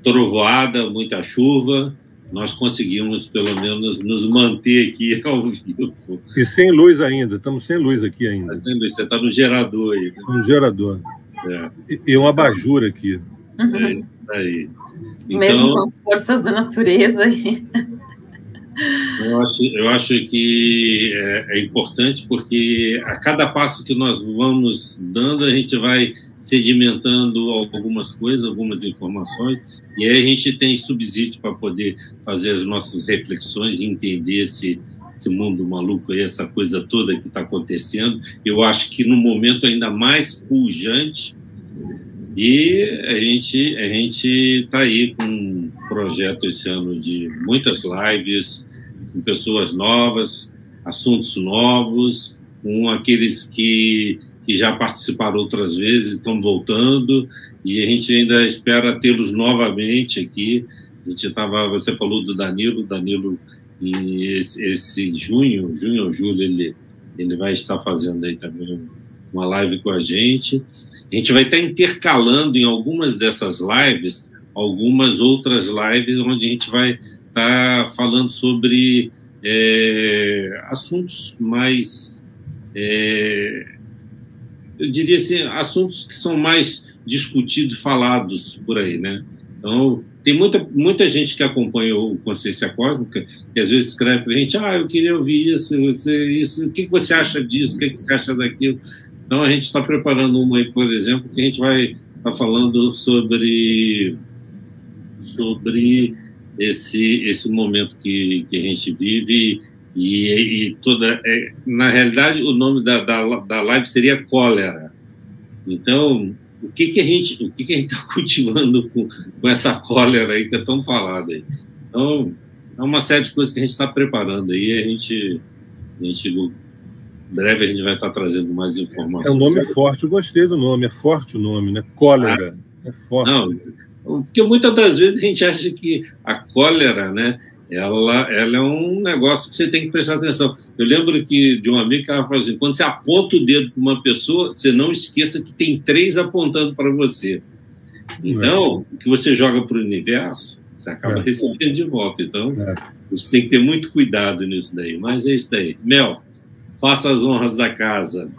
trovoada, muita chuva, nós conseguimos pelo menos nos manter aqui ao vivo. E sem luz ainda, estamos sem luz aqui ainda. Sem luz, você está no gerador aí. No gerador. E um abajur aqui. É isso aí. Então, mesmo com as forças da natureza. Eu acho que é importante, porque a cada passo que nós vamos dando, a gente vai sedimentando algumas coisas, algumas informações, e aí a gente tem subsídio para poder fazer as nossas reflexões e entender esse mundo maluco aí, essa coisa toda que está acontecendo. Eu acho que no momento ainda mais pujante, e a gente está aí com um projeto esse ano de muitas lives, com pessoas novas, assuntos novos, com aqueles que já participaram outras vezes, estão voltando, e a gente ainda espera tê-los novamente aqui. Você falou do Danilo, e esse junho ou julho, ele vai estar fazendo aí também uma live com a gente. A gente vai estar intercalando em algumas dessas lives, algumas outras lives, onde a gente vai estar falando sobre assuntos mais, eu diria assim, assuntos que são mais discutidos, falados por aí, né? Então, tem muita gente que acompanha o Consciência Cósmica, que às vezes escreve para a gente, eu queria ouvir isso, o que você acha disso, o que você acha daquilo? Então, a gente está preparando uma aí, por exemplo, que a gente vai estar falando sobre esse momento que a gente vive, e toda... na realidade, o nome da live seria Cólera. Então, o que a gente está cultivando com essa cólera aí que é tão falada aí? Então, é uma série de coisas que a gente está preparando aí, a gente breve a gente vai estar trazendo mais informações. É um nome forte, eu gostei do nome, é forte o nome, né? Cólera, é forte. Não, porque muitas das vezes a gente acha que a cólera, né, ela é um negócio que você tem que prestar atenção. Eu lembro de um amigo que ela falou assim, quando você aponta o dedo para uma pessoa, você não esqueça que tem 3 apontando para você. Então, o que você joga para o universo, você acaba recebendo de volta. Então, você tem que ter muito cuidado nisso daí. Mas é isso daí. Mel, faça as honras da casa.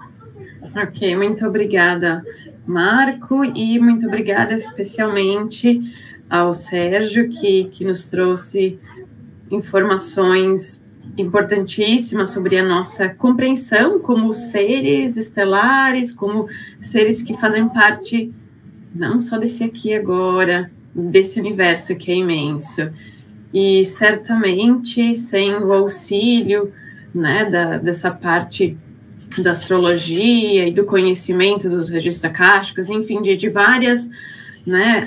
Ok, muito obrigada, Marco, e muito obrigada especialmente ao Sérgio, que nos trouxe informações importantíssimas sobre a nossa compreensão como seres estelares, como seres que fazem parte não só desse aqui agora, desse universo que é imenso. E certamente sem o auxílio, né, dessa parte da astrologia e do conhecimento dos registros acásticos, enfim, de várias, né,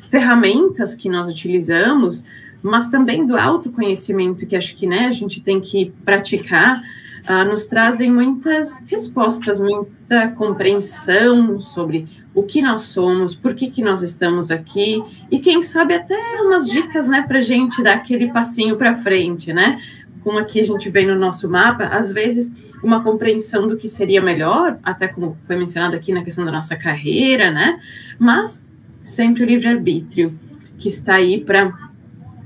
ferramentas que nós utilizamos, mas também do autoconhecimento que acho que, né, a gente tem que praticar, nos trazem muitas respostas, muita compreensão sobre o que nós somos, por que nós estamos aqui, e quem sabe até umas dicas, né, para a gente dar aquele passinho para frente, né? Como aqui a gente vê no nosso mapa, às vezes uma compreensão do que seria melhor, até como foi mencionado aqui na questão da nossa carreira, né? Mas sempre o livre-arbítrio, que está aí para,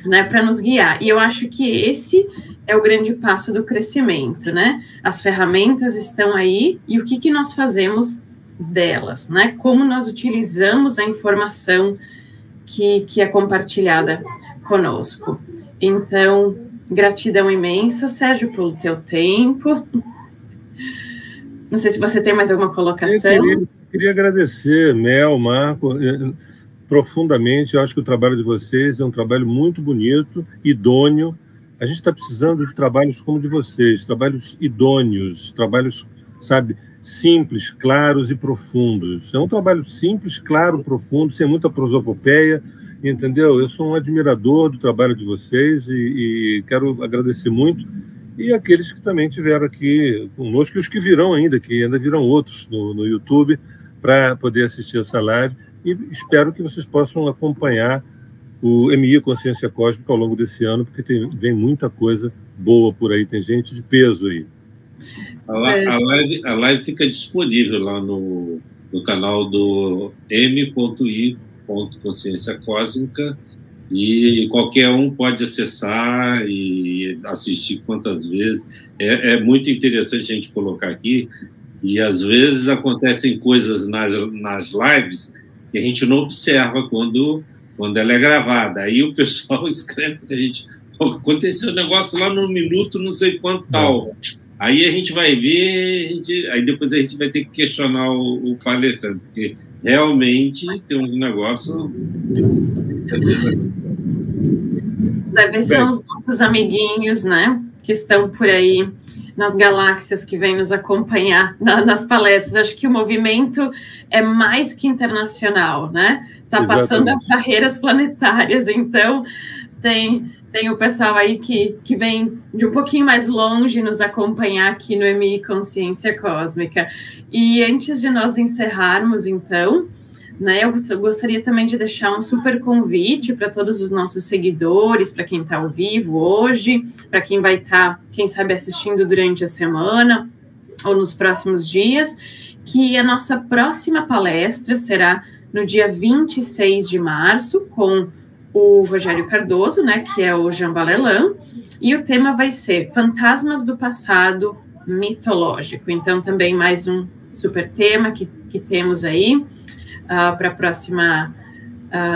né, para nos guiar. E eu acho que esse é o grande passo do crescimento, né? As ferramentas estão aí e o que nós fazemos delas, né? Como nós utilizamos a informação que é compartilhada conosco. Então, gratidão imensa, Sérgio, pelo teu tempo. Não sei se você tem mais alguma colocação. Eu queria agradecer, Mel, Marco, profundamente. Eu acho que o trabalho de vocês é um trabalho muito bonito, idôneo. A gente está precisando de trabalhos como o de vocês, trabalhos idôneos, trabalhos, sabe, simples, claros e profundos. É um trabalho simples, claro, profundo, sem muita prosopopeia, entendeu? Eu sou um admirador do trabalho de vocês e quero agradecer muito. E aqueles que também estiveram aqui conosco, e os que virão ainda, que ainda virão outros no YouTube, para poder assistir essa live. E espero que vocês possam acompanhar o MI Consciência Cósmica ao longo desse ano, porque vem muita coisa boa por aí, tem gente de peso aí. A live fica disponível lá no canal do m.i Consciência Cósmica, e qualquer um pode acessar e assistir quantas vezes. É muito interessante a gente colocar aqui, e às vezes acontecem coisas nas lives que a gente não observa quando ela é gravada. Aí o pessoal escreve para a gente, aconteceu um negócio lá no minuto não sei quanto tal. Aí a gente vai ver, aí depois a gente vai ter que questionar o palestrante, porque realmente tem um negócio... Deve ser os nossos amiguinhos, né, que estão por aí nas galáxias, que vêm nos acompanhar nas palestras. Acho que o movimento é mais que internacional, né? Está passando as barreiras planetárias, então tem o pessoal aí que vem de um pouquinho mais longe nos acompanhar aqui no MI Consciência Cósmica. E antes de nós encerrarmos, então, né, eu gostaria também de deixar um super convite para todos os nossos seguidores, para quem está ao vivo hoje, para quem vai estar, quem sabe, assistindo durante a semana ou nos próximos dias, que a nossa próxima palestra será no dia 26 de março, com o Rogério Cardoso, né, que é o Jambalelan, e o tema vai ser Fantasmas do Passado Mitológico. Então, também mais um super tema que temos aí para a próxima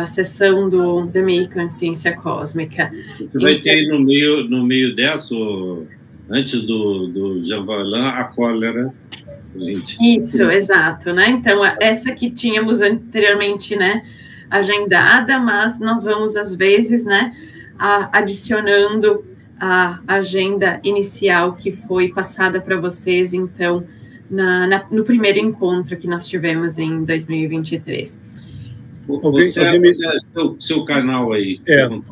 sessão do MI Consciência Cósmica. Você vai ter aí no meio dessa, antes do Jambalelan, a cólera. Isso, exato, né? Então, essa que tínhamos anteriormente, né, agendada, mas nós vamos, às vezes, né, adicionando a agenda inicial que foi passada para vocês, então, no primeiro encontro que nós tivemos em 2023. Seu canal aí.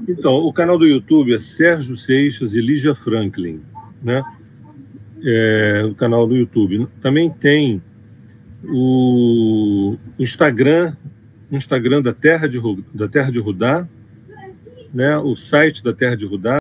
Então, o canal do YouTube é Sérgio Seixas e Lígia Franklin, né? o canal do YouTube. Também tem o Instagram da Terra de Rudá, né? O site da Terra de Rudá.